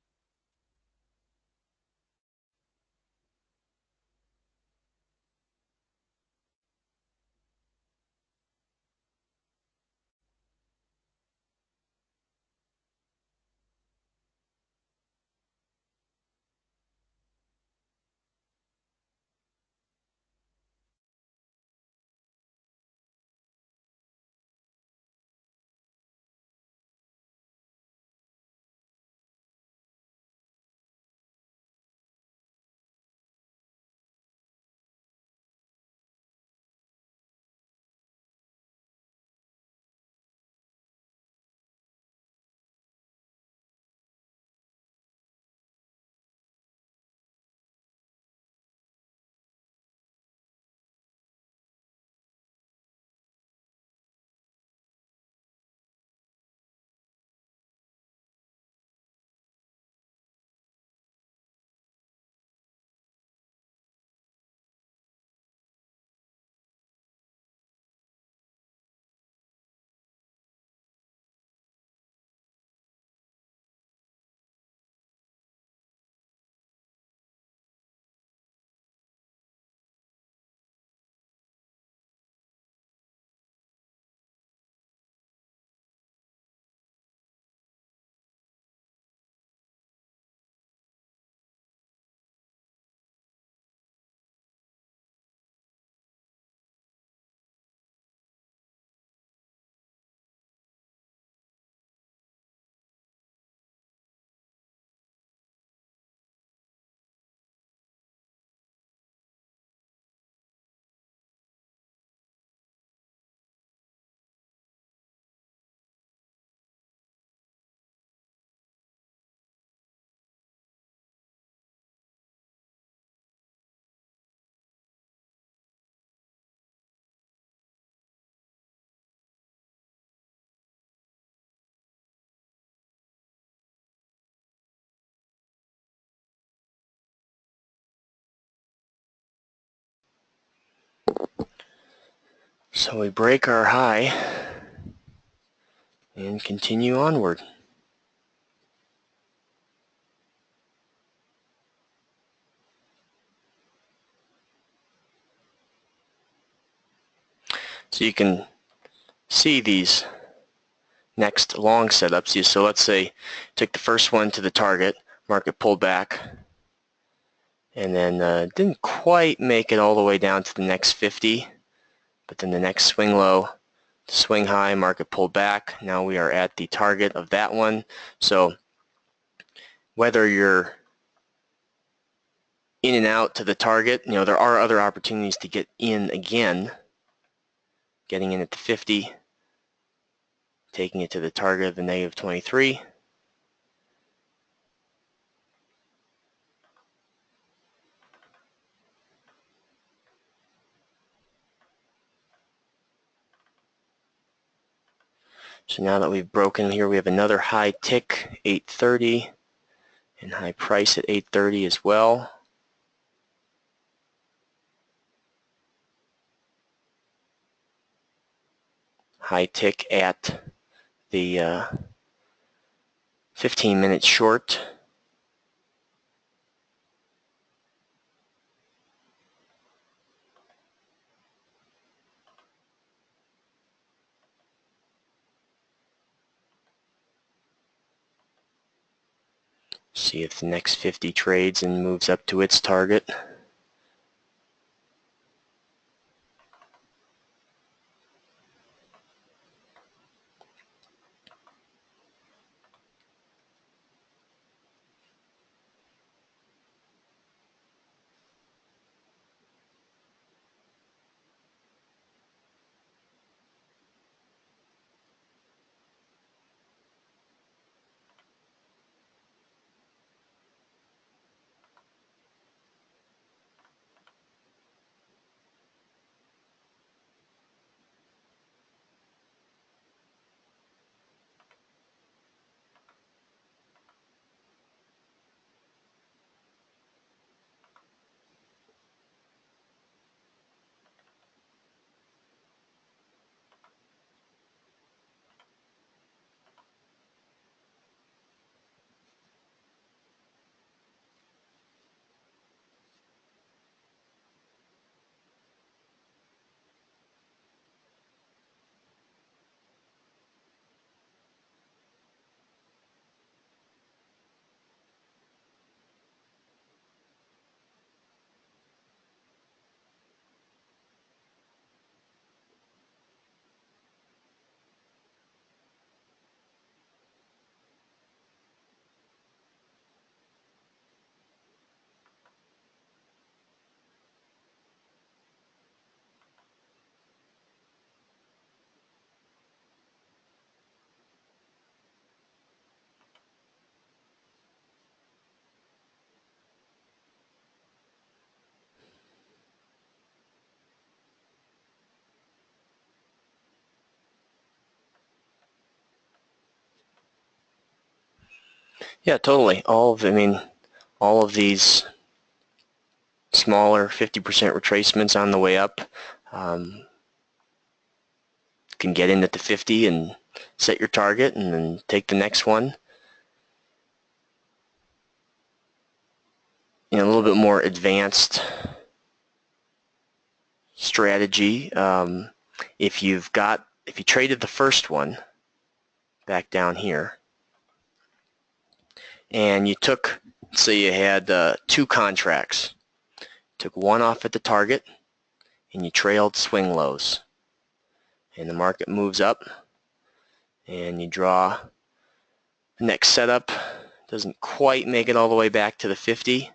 So we break our high and continue onward. So you can see these next long setups. So let's say take the first one to the target, market pulled back, and then didn't quite make it all the way down to the next 50, but then the next swing low, swing high, market pulled back. Now we are at the target of that one. So whether you're in and out to the target, there are other opportunities to get in again, getting in at the 50, taking it to the target of the negative 23. So now that we've broken here, we have another high tick, 830, and high price at 830 as well. High tick at the 15-minute short. See if the next 50 trades and moves up to its target. Yeah, totally. All of these smaller 50% retracements on the way up can get in at the 50 and set your target and then take the next one. A little bit more advanced strategy. If you traded the first one back down here and you took, say you had 2 contracts, took one off at the target and you trailed swing lows, and the market moves up and you draw the next setup, doesn't quite make it all the way back to the 50,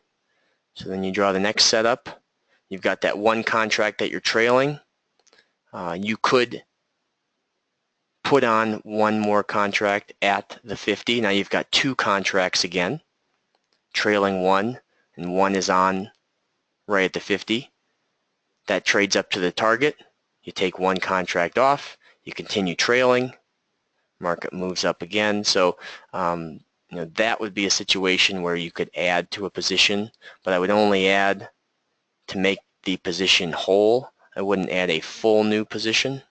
so then you draw the next setup. You've got that one contract that you're trailing. You could put on one more contract at the 50. Now you've got 2 contracts again, trailing one, and one is on right at the 50. That trades up to the target. You take one contract off, you continue trailing, market moves up again. So that would be a situation where you could add to a position, but I would only add to make the position whole. I wouldn't add a full new position.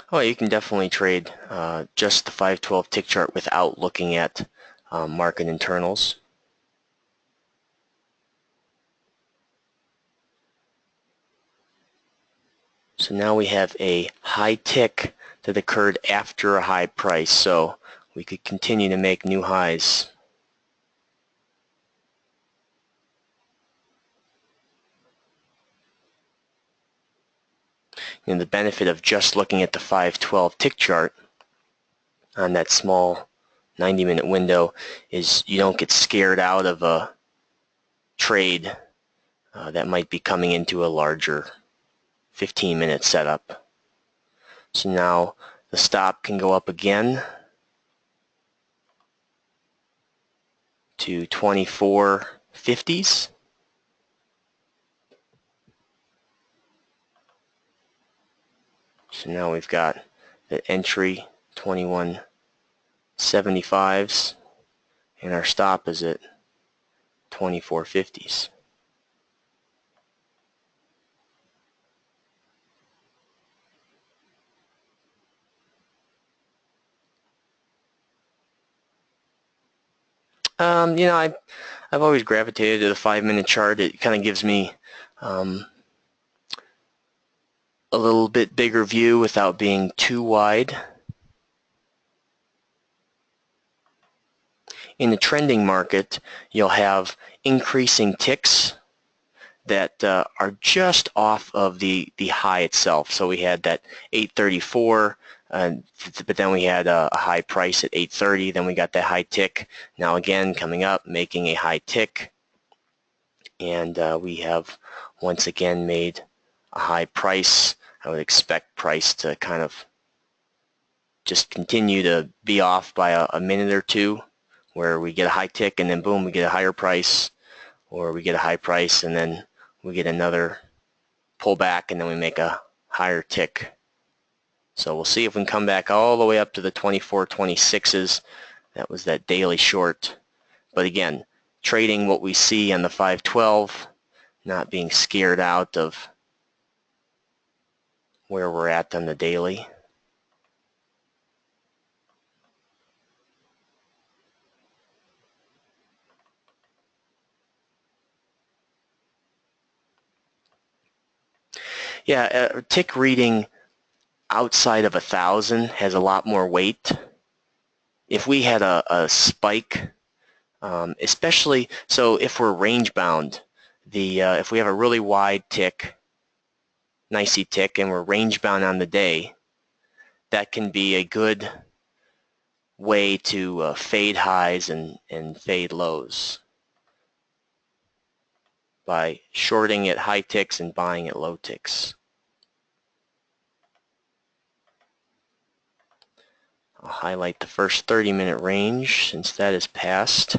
Oh, you can definitely trade just the 512 tick chart without looking at market internals. So now we have a high tick that occurred after a high price, so we could continue to make new highs. And the benefit of just looking at the 512 tick chart on that small 90-minute window is you don't get scared out of a trade that might be coming into a larger 15-minute setup. So now the stop can go up again to 24.50s. So now we've got the entry 21.75s and our stop is at 24.50s. You know, I've always gravitated to the 5-minute chart. It kind of gives me a little bit bigger view without being too wide. In the trending market, you'll have increasing ticks that are just off of the high itself. So we had that 834, but then we had a high price at 830, then we got that high tick. Now again, coming up, making a high tick, and we have once again made a high price. I would expect price to kind of just continue to be off by a minute or two, where we get a high tick and then boom, we get a higher price, or we get a high price and then we get another pullback and then we make a higher tick. So we'll see if we can come back all the way up to the 24.26s. That was that daily short. But again, trading what we see on the 512, not being scared out of where we're at on the daily. Yeah, a tick reading outside of 1,000 has a lot more weight. If we had a spike, especially, so if we're range bound, if we have a really wide tick, nicey tick, and we're range bound on the day, that can be a good way to fade highs and fade lows by shorting at high ticks and buying at low ticks. I'll highlight the first 30-minute range since that is passed.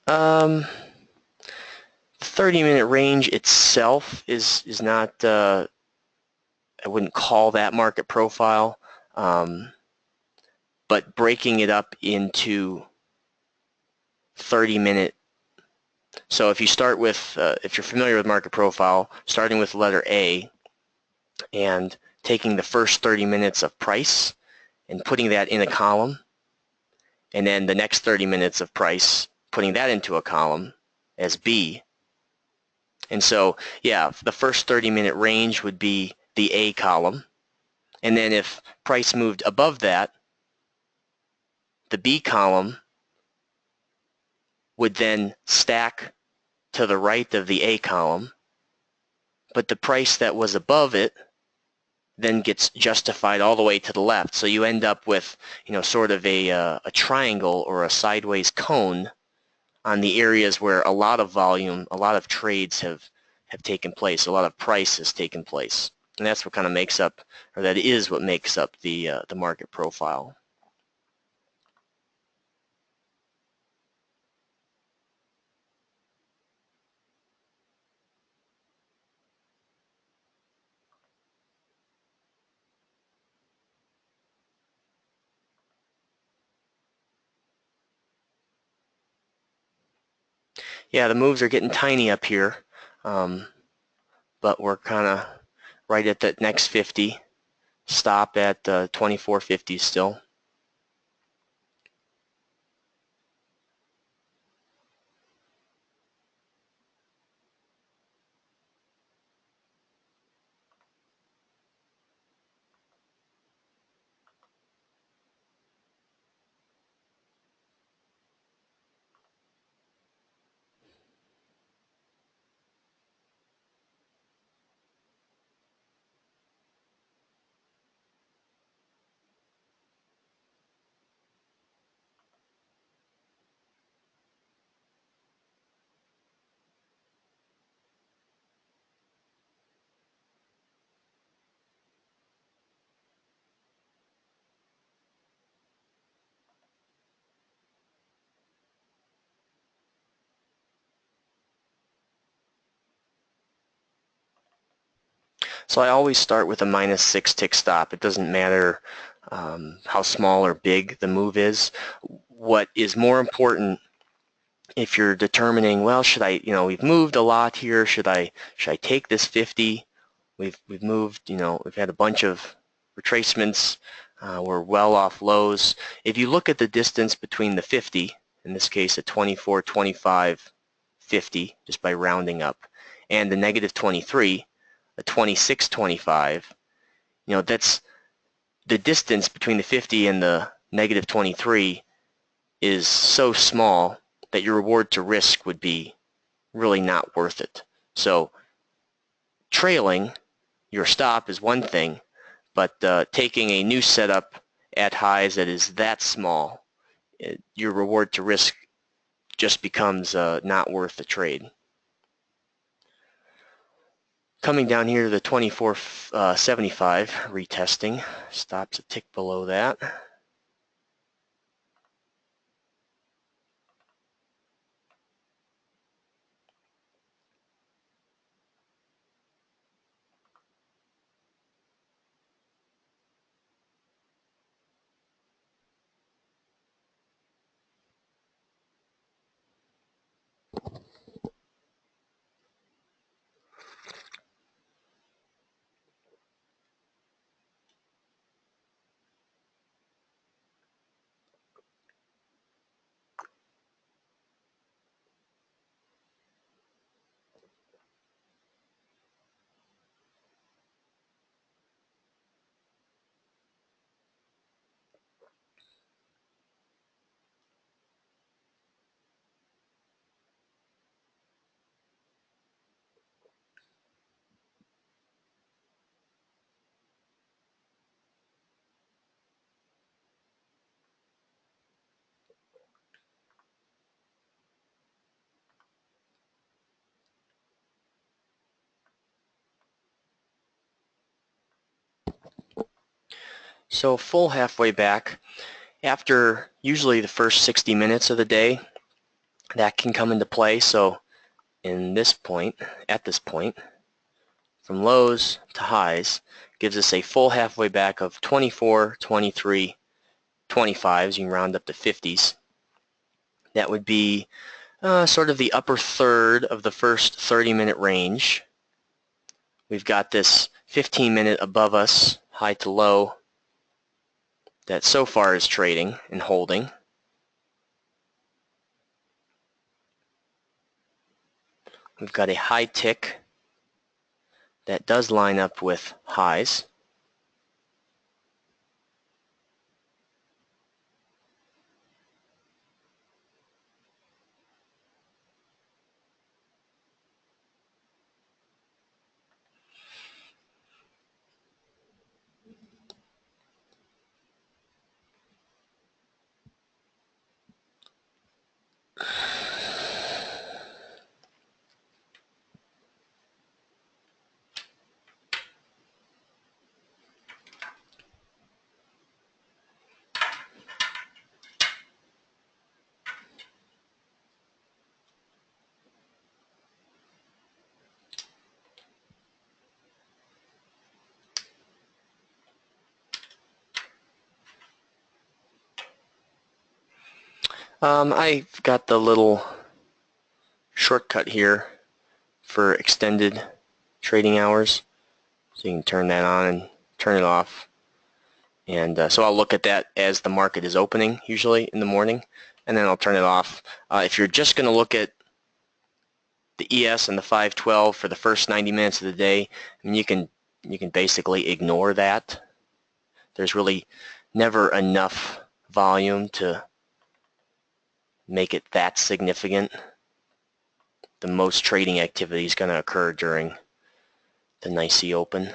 The 30-minute range itself is not, I wouldn't call that market profile, but breaking it up into 30-minute. So if you start with, if you're familiar with market profile, starting with letter A and taking the first 30 minutes of price and putting that in a column, and then the next 30 minutes of price, putting that into a column as B. And so, yeah, the first 30-minute range would be the A column. And then if price moved above that, the B column would then stack to the right of the A column, but the price that was above it, then gets justified all the way to the left. So you end up with, sort of a triangle or a sideways cone on the areas where a lot of volume, a lot of trades have taken place, a lot of price has taken place. And that's what kind of makes up, or that is what makes up the market profile. Yeah, the moves are getting tiny up here, but we're kind of right at that next 50. Stop at 24.50 still. So I always start with a -6 tick stop. It doesn't matter how small or big the move is. What is more important if you're determining, well, should I, we've moved a lot here. Should I take this 50? We've moved, we've had a bunch of retracements. We're well off lows. If you look at the distance between the 50, in this case a 24, 25, 50, just by rounding up, and the -23, a 26, 25, that's the distance between the 50 and the -23 is so small that your reward to risk would be really not worth it. So trailing your stop is one thing, but taking a new setup at highs that is that small, your reward to risk just becomes not worth the trade. Coming down here to the 24.75, retesting, stops a tick below that. So full halfway back, after usually the first 60 minutes of the day, that can come into play. So at this point, from lows to highs, gives us a full halfway back of 24, 23, 25s. You can round up to 50s. That would be sort of the upper third of the first 30-minute range. We've got this 15-minute above us, high to low, that so far is trading and holding. We've got a high tick that does line up with highs. I've got the little shortcut here for extended trading hours, so you can turn that on and turn it off. And so I'll look at that as the market is opening, usually in the morning, and then I'll turn it off. If you're just going to look at the ES and the 512 for the first 90 minutes of the day, I mean, you can basically ignore that. There's really never enough volume to make it that significant. The most trading activity is going to occur during the NYSE Open.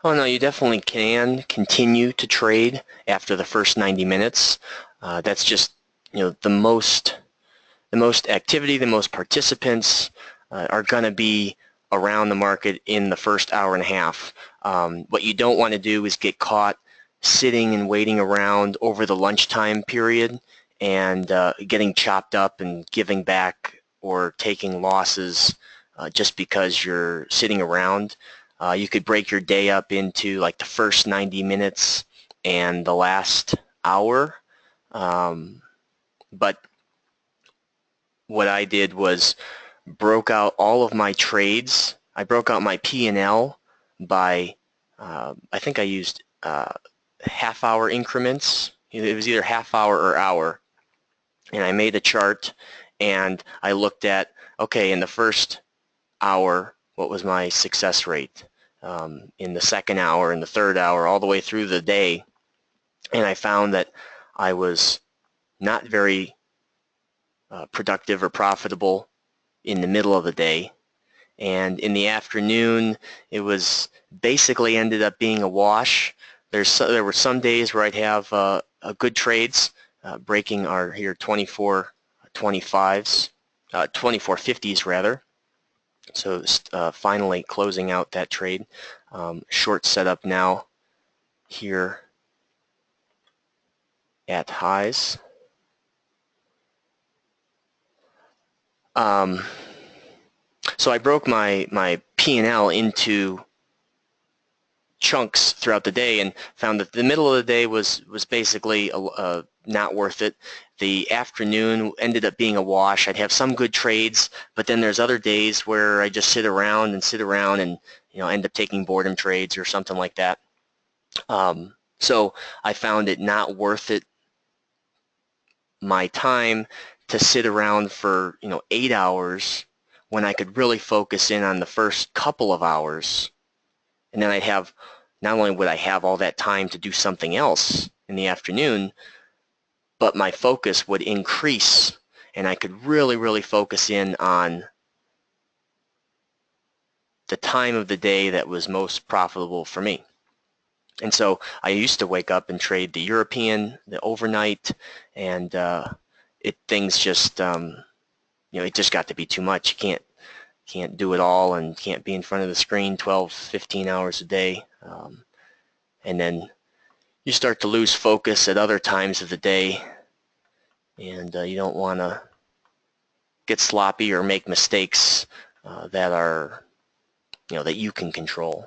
Oh no, you definitely can continue to trade after the first 90 minutes. That's just, the most activity, the most participants are going to be around the market in the first hour and a half. What you don't want to do is get caught sitting and waiting around over the lunchtime period and getting chopped up and giving back or taking losses just because you're sitting around. You could break your day up into like the first 90 minutes and the last hour. But what I did was broke out all of my trades. I broke out my P&L by, I think I used half-hour increments. It was either half hour or hour. And I made a chart and I looked at, okay, in the first hour, what was my success rate? In the second hour, in the third hour, all the way through the day. And I found that I was not very productive or profitable in the middle of the day. And in the afternoon, it was basically ended up being a wash. There were some days where I'd have good trades, breaking our here 24.25s, 24.50s rather. So finally closing out that trade. Short setup now here at highs. So I broke my P&L into chunks throughout the day and found that the middle of the day was basically not worth it. The afternoon ended up being a wash. I'd have some good trades, but then there's other days where I just sit around and end up taking boredom trades or something like that. So I found it not worth it, my time, to sit around for 8 hours when I could really focus in on the first couple of hours. And then not only would I have all that time to do something else in the afternoon, but my focus would increase and I could really, really focus in on the time of the day that was most profitable for me. And so I used to wake up and trade the European, the overnight, and things just, it just got to be too much. You can't do it all and can't be in front of the screen 12, 15 hours a day. And then you start to lose focus at other times of the day, and you don't want to get sloppy or make mistakes that are, that you can control.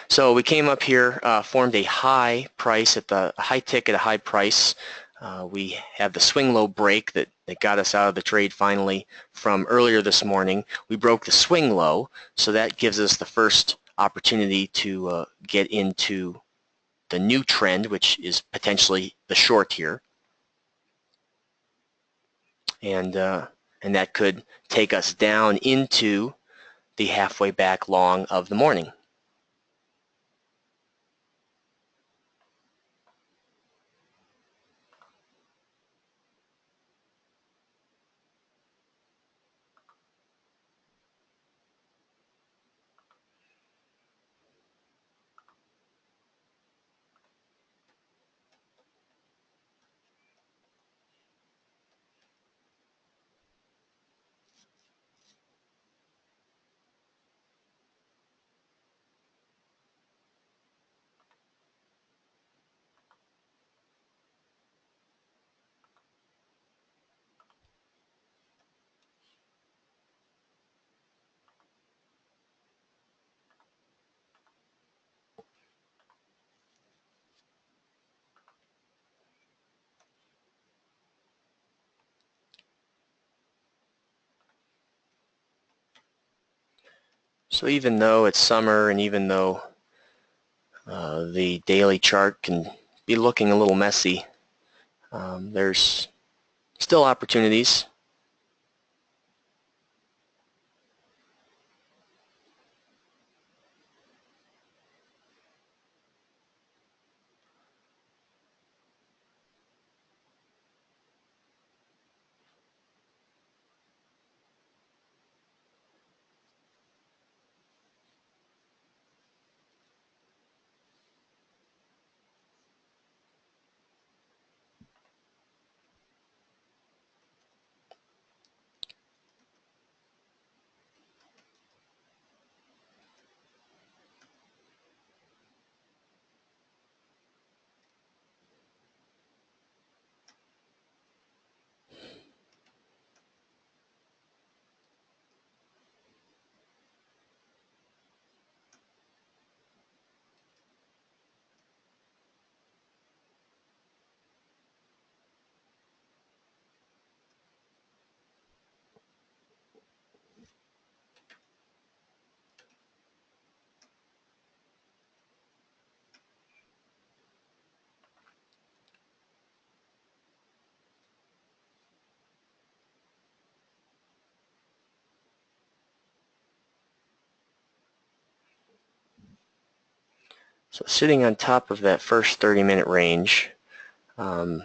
So we came up here, formed a high price at the high tick at a high price. We have the swing low break that got us out of the trade finally from earlier this morning. We broke the swing low, so that gives us the first opportunity to get into the new trend, which is potentially the short here. And that could take us down into the halfway back long of the morning. So even though it's summer and even though the daily chart can be looking a little messy, there's still opportunities. So sitting on top of that first 30-minute range, the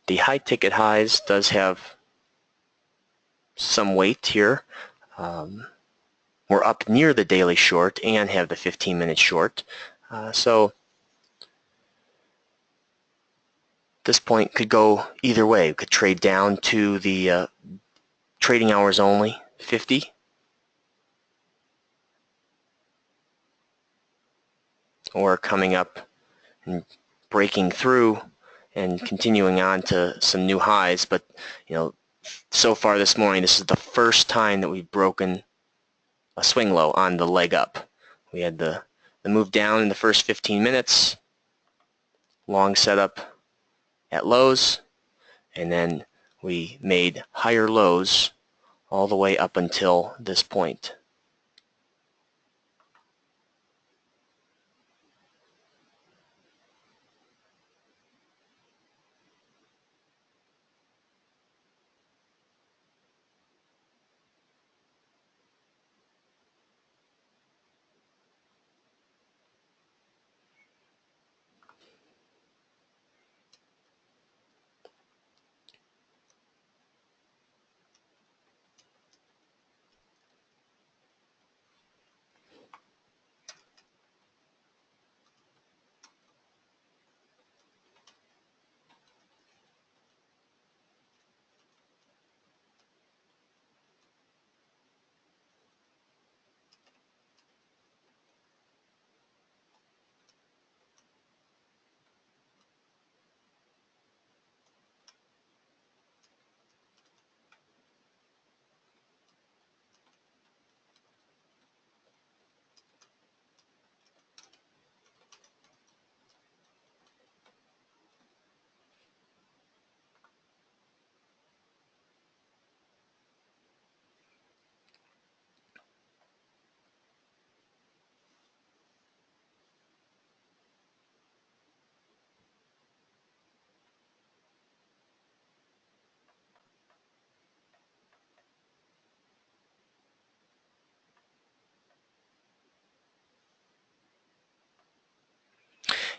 high ticket highs does have some weight here. We're up near the daily short and have the 15-minute short. So this point could go either way. We could trade down to the trading hours only 50, or coming up and breaking through and continuing on to some new highs. But so far this morning, this is the first time that we've broken a swing low on the leg up. We had the move down in the first 15 minutes, long setup at lows, and then we made higher lows all the way up until this point.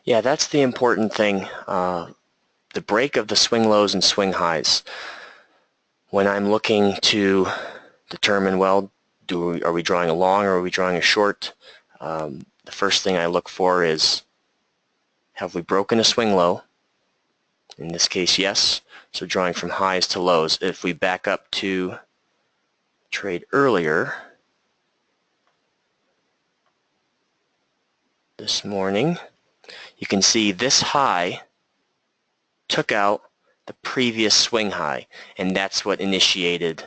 Yeah, that's the important thing, the break of the swing lows and swing highs. When I'm looking to determine, well, are we drawing a long or are we drawing a short, the first thing I look for is, have we broken a swing low? In this case, yes. So drawing from highs to lows. If we back up to trade earlier this morning, you can see this high took out the previous swing high, and that's what initiated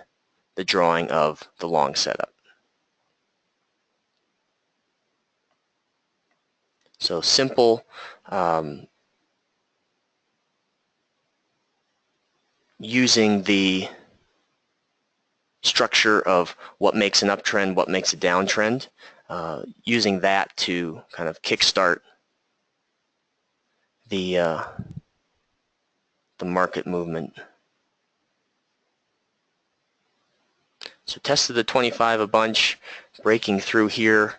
the drawing of the long setup. So simple, using the structure of what makes an uptrend, what makes a downtrend, using that to kind of kickstart the market movement. So tested the 25 a bunch, breaking through here.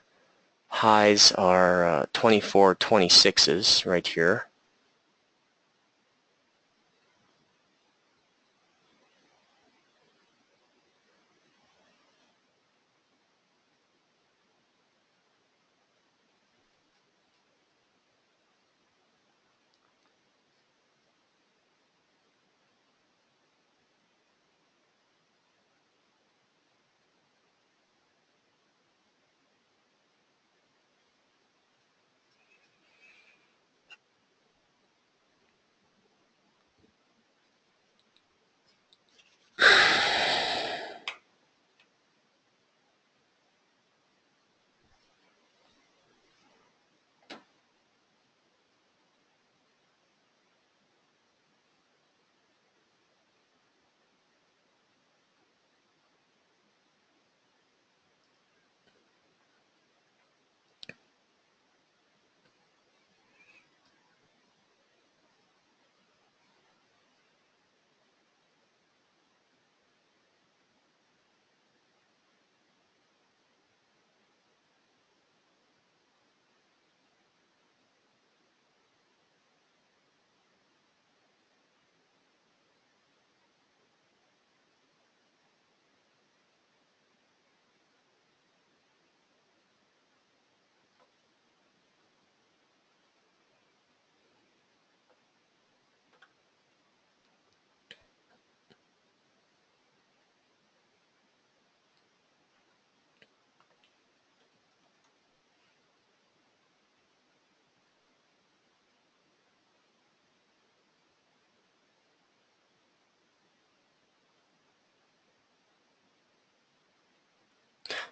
Highs are 24, 26s right here.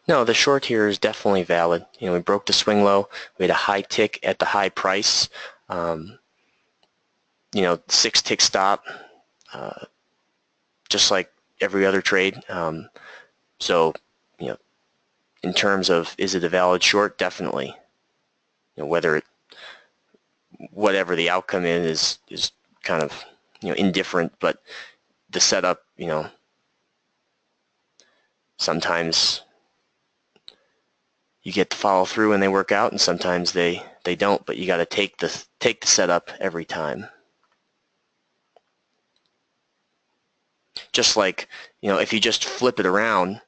No, the short here is definitely valid. You know, we broke the swing low. We had a high tick at the high price. You know, 6-tick stop, just like every other trade. So, you know, in terms of is it a valid short, definitely. You know, whatever the outcome is kind of, you know, indifferent. But the setup, you know, sometimes you get to follow through and they work out, and sometimes they don't. But you got to take the setup every time. Just like, you know, if you just flip it around,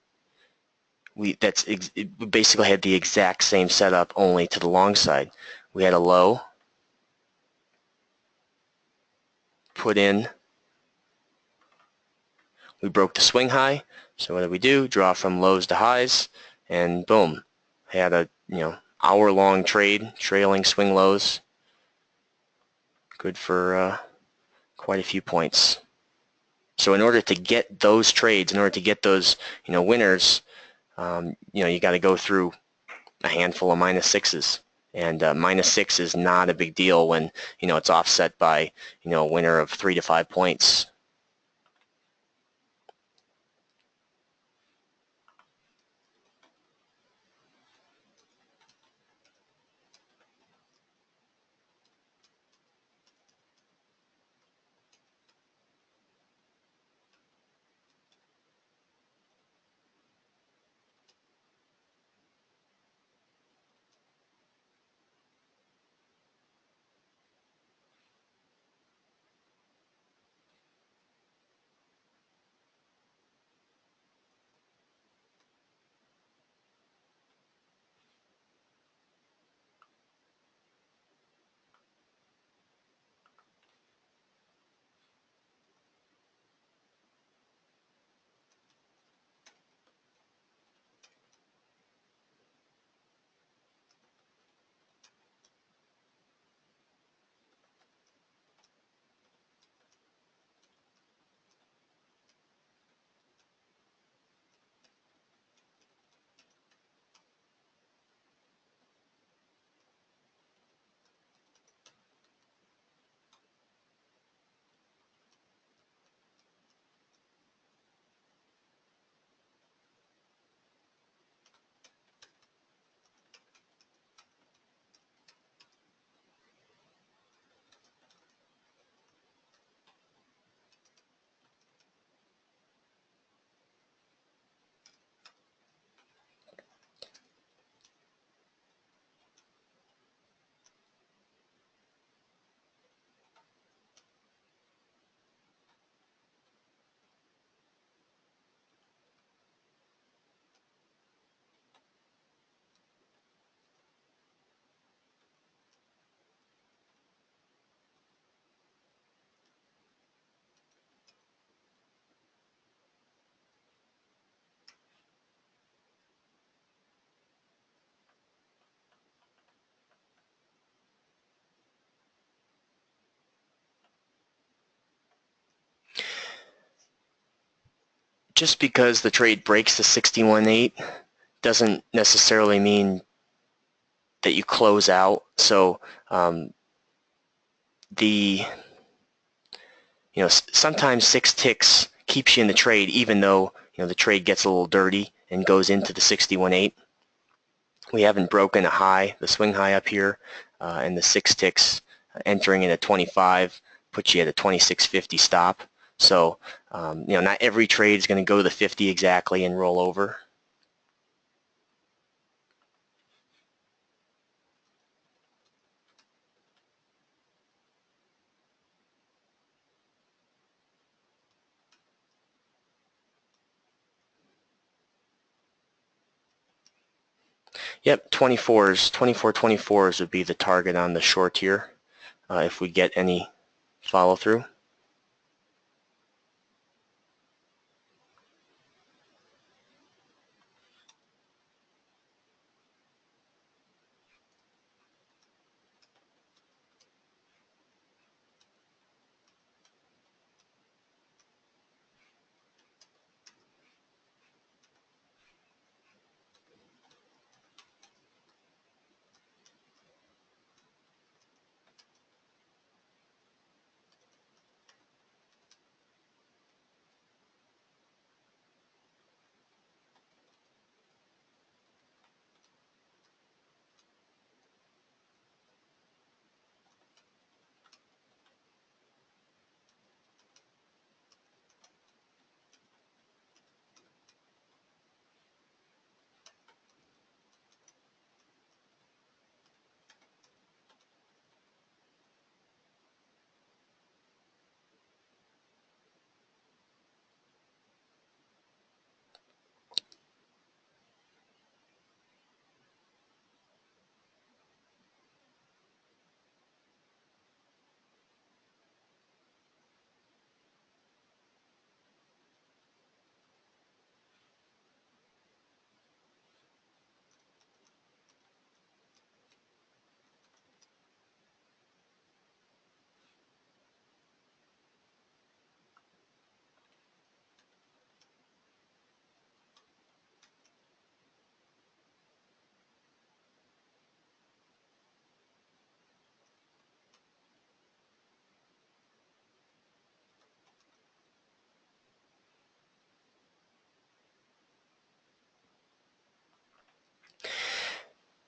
we basically had the exact same setup, only to the long side. We had a low, put in, we broke the swing high. So what did we do? Draw from lows to highs, and boom, had a, you know, hour-long trade, trailing swing lows. Good for quite a few points. So in order to get those trades, in order to get those, you know, winners, you know, you got to go through a handful of -6s, and -6 is not a big deal when, you know, it's offset by, you know, a winner of 3 to 5 points. just because the trade breaks the 61.8 doesn't necessarily mean that you close out. So sometimes 6 ticks keeps you in the trade, even though the trade gets a little dirty and goes into the 61.8. We haven't broken a high, the swing high up here, and the 6 ticks entering in at 25 puts you at a 26.50 stop. So not every trade is going to go to the 50 exactly and roll over. Yep, 24s would be the target on the short here if we get any follow through.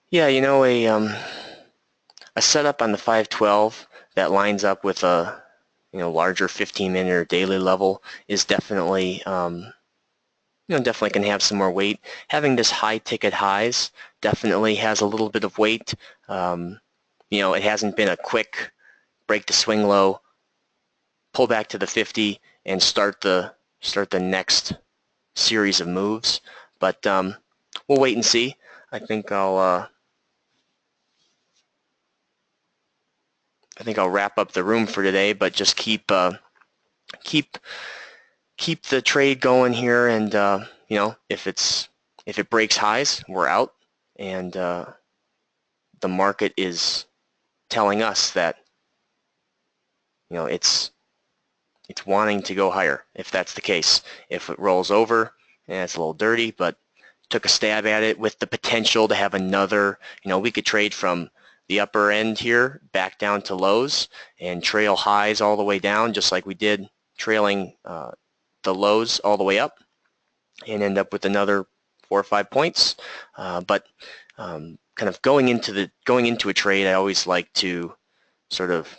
Yeah, a setup on the 512 that lines up with a larger 15-minute or daily level is definitely definitely can have some more weight. Having this high ticket highs definitely has a little bit of weight. It hasn't been a quick break the swing low, pull back to the 50, and start the next series of moves. But we'll wait and see. I think I'll wrap up the room for today, but just keep the trade going here, and if it breaks highs, we're out, and the market is telling us that it's wanting to go higher. If that's the case, if it rolls over, it's a little dirty, but took a stab at it with the potential to have another. We could trade from the upper end here back down to lows and trail highs all the way down, just like we did trailing the lows all the way up, and end up with another 4 or 5 points. But kind of going into a trade, I always like to sort of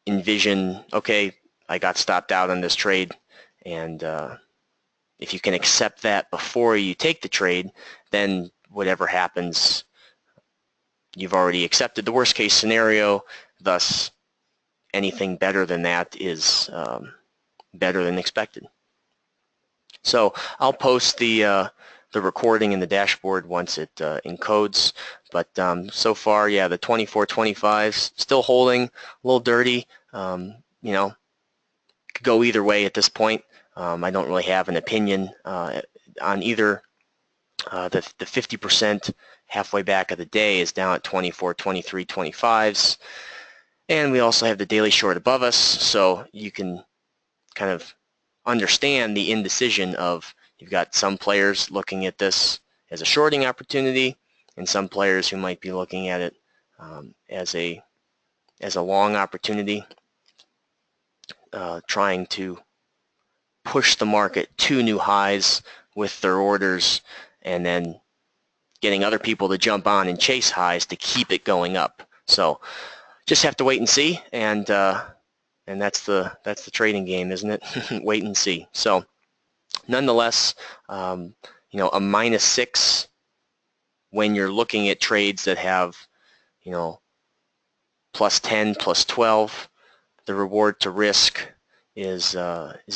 envision, okay, I got stopped out on this trade, and if you can accept that before you take the trade, then whatever happens, you've already accepted the worst case scenario. Thus, anything better than that is better than expected. So I'll post the recording in the dashboard once it encodes. But so far, yeah, the 24-25s still holding, a little dirty. Could go either way at this point. I don't really have an opinion on either. The 50% halfway back of the day is down at 24, 23, 25s. And we also have the daily short above us, so you can kind of understand the indecision of, you've got some players looking at this as a shorting opportunity and some players who might be looking at it as a long opportunity, trying to push the market to new highs with their orders and then getting other people to jump on and chase highs to keep it going up. So just have to wait and see, and that's the trading game, isn't it? Wait and see. So nonetheless, you know, a -6 when you're looking at trades that have, you know, +10, +12, the reward to risk is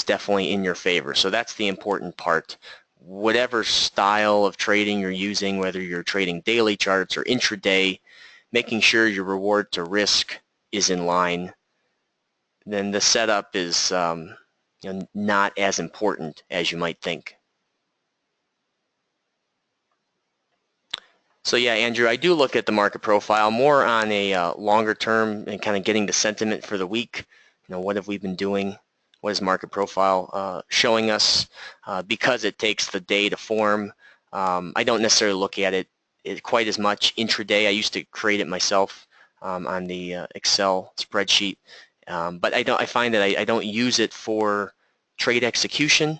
definitely in your favor. So that's the important part. Whatever style of trading you're using, whether you're trading daily charts or intraday, making sure your reward to risk is in line, then the setup is you know, not as important as you might think. So yeah, Andrew, I do look at the market profile more on a longer term and kind of getting the sentiment for the week. You know, what have we been doing? What is market profile showing us? Because it takes the day to form, I don't necessarily look at it quite as much intraday. I used to create it myself on the Excel spreadsheet, but I find that I don't use it for trade execution,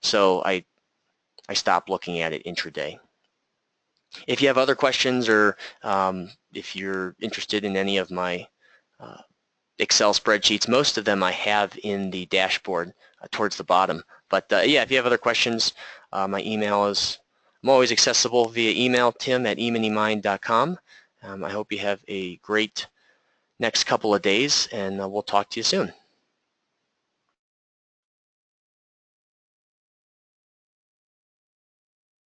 so I stopped looking at it intraday. If you have other questions, or if you're interested in any of my Excel spreadsheets, most of them I have in the dashboard towards the bottom. But yeah, if you have other questions, my email is, I'm always accessible via email, tim@emoneymind.com. I hope you have a great next couple of days, and we'll talk to you soon.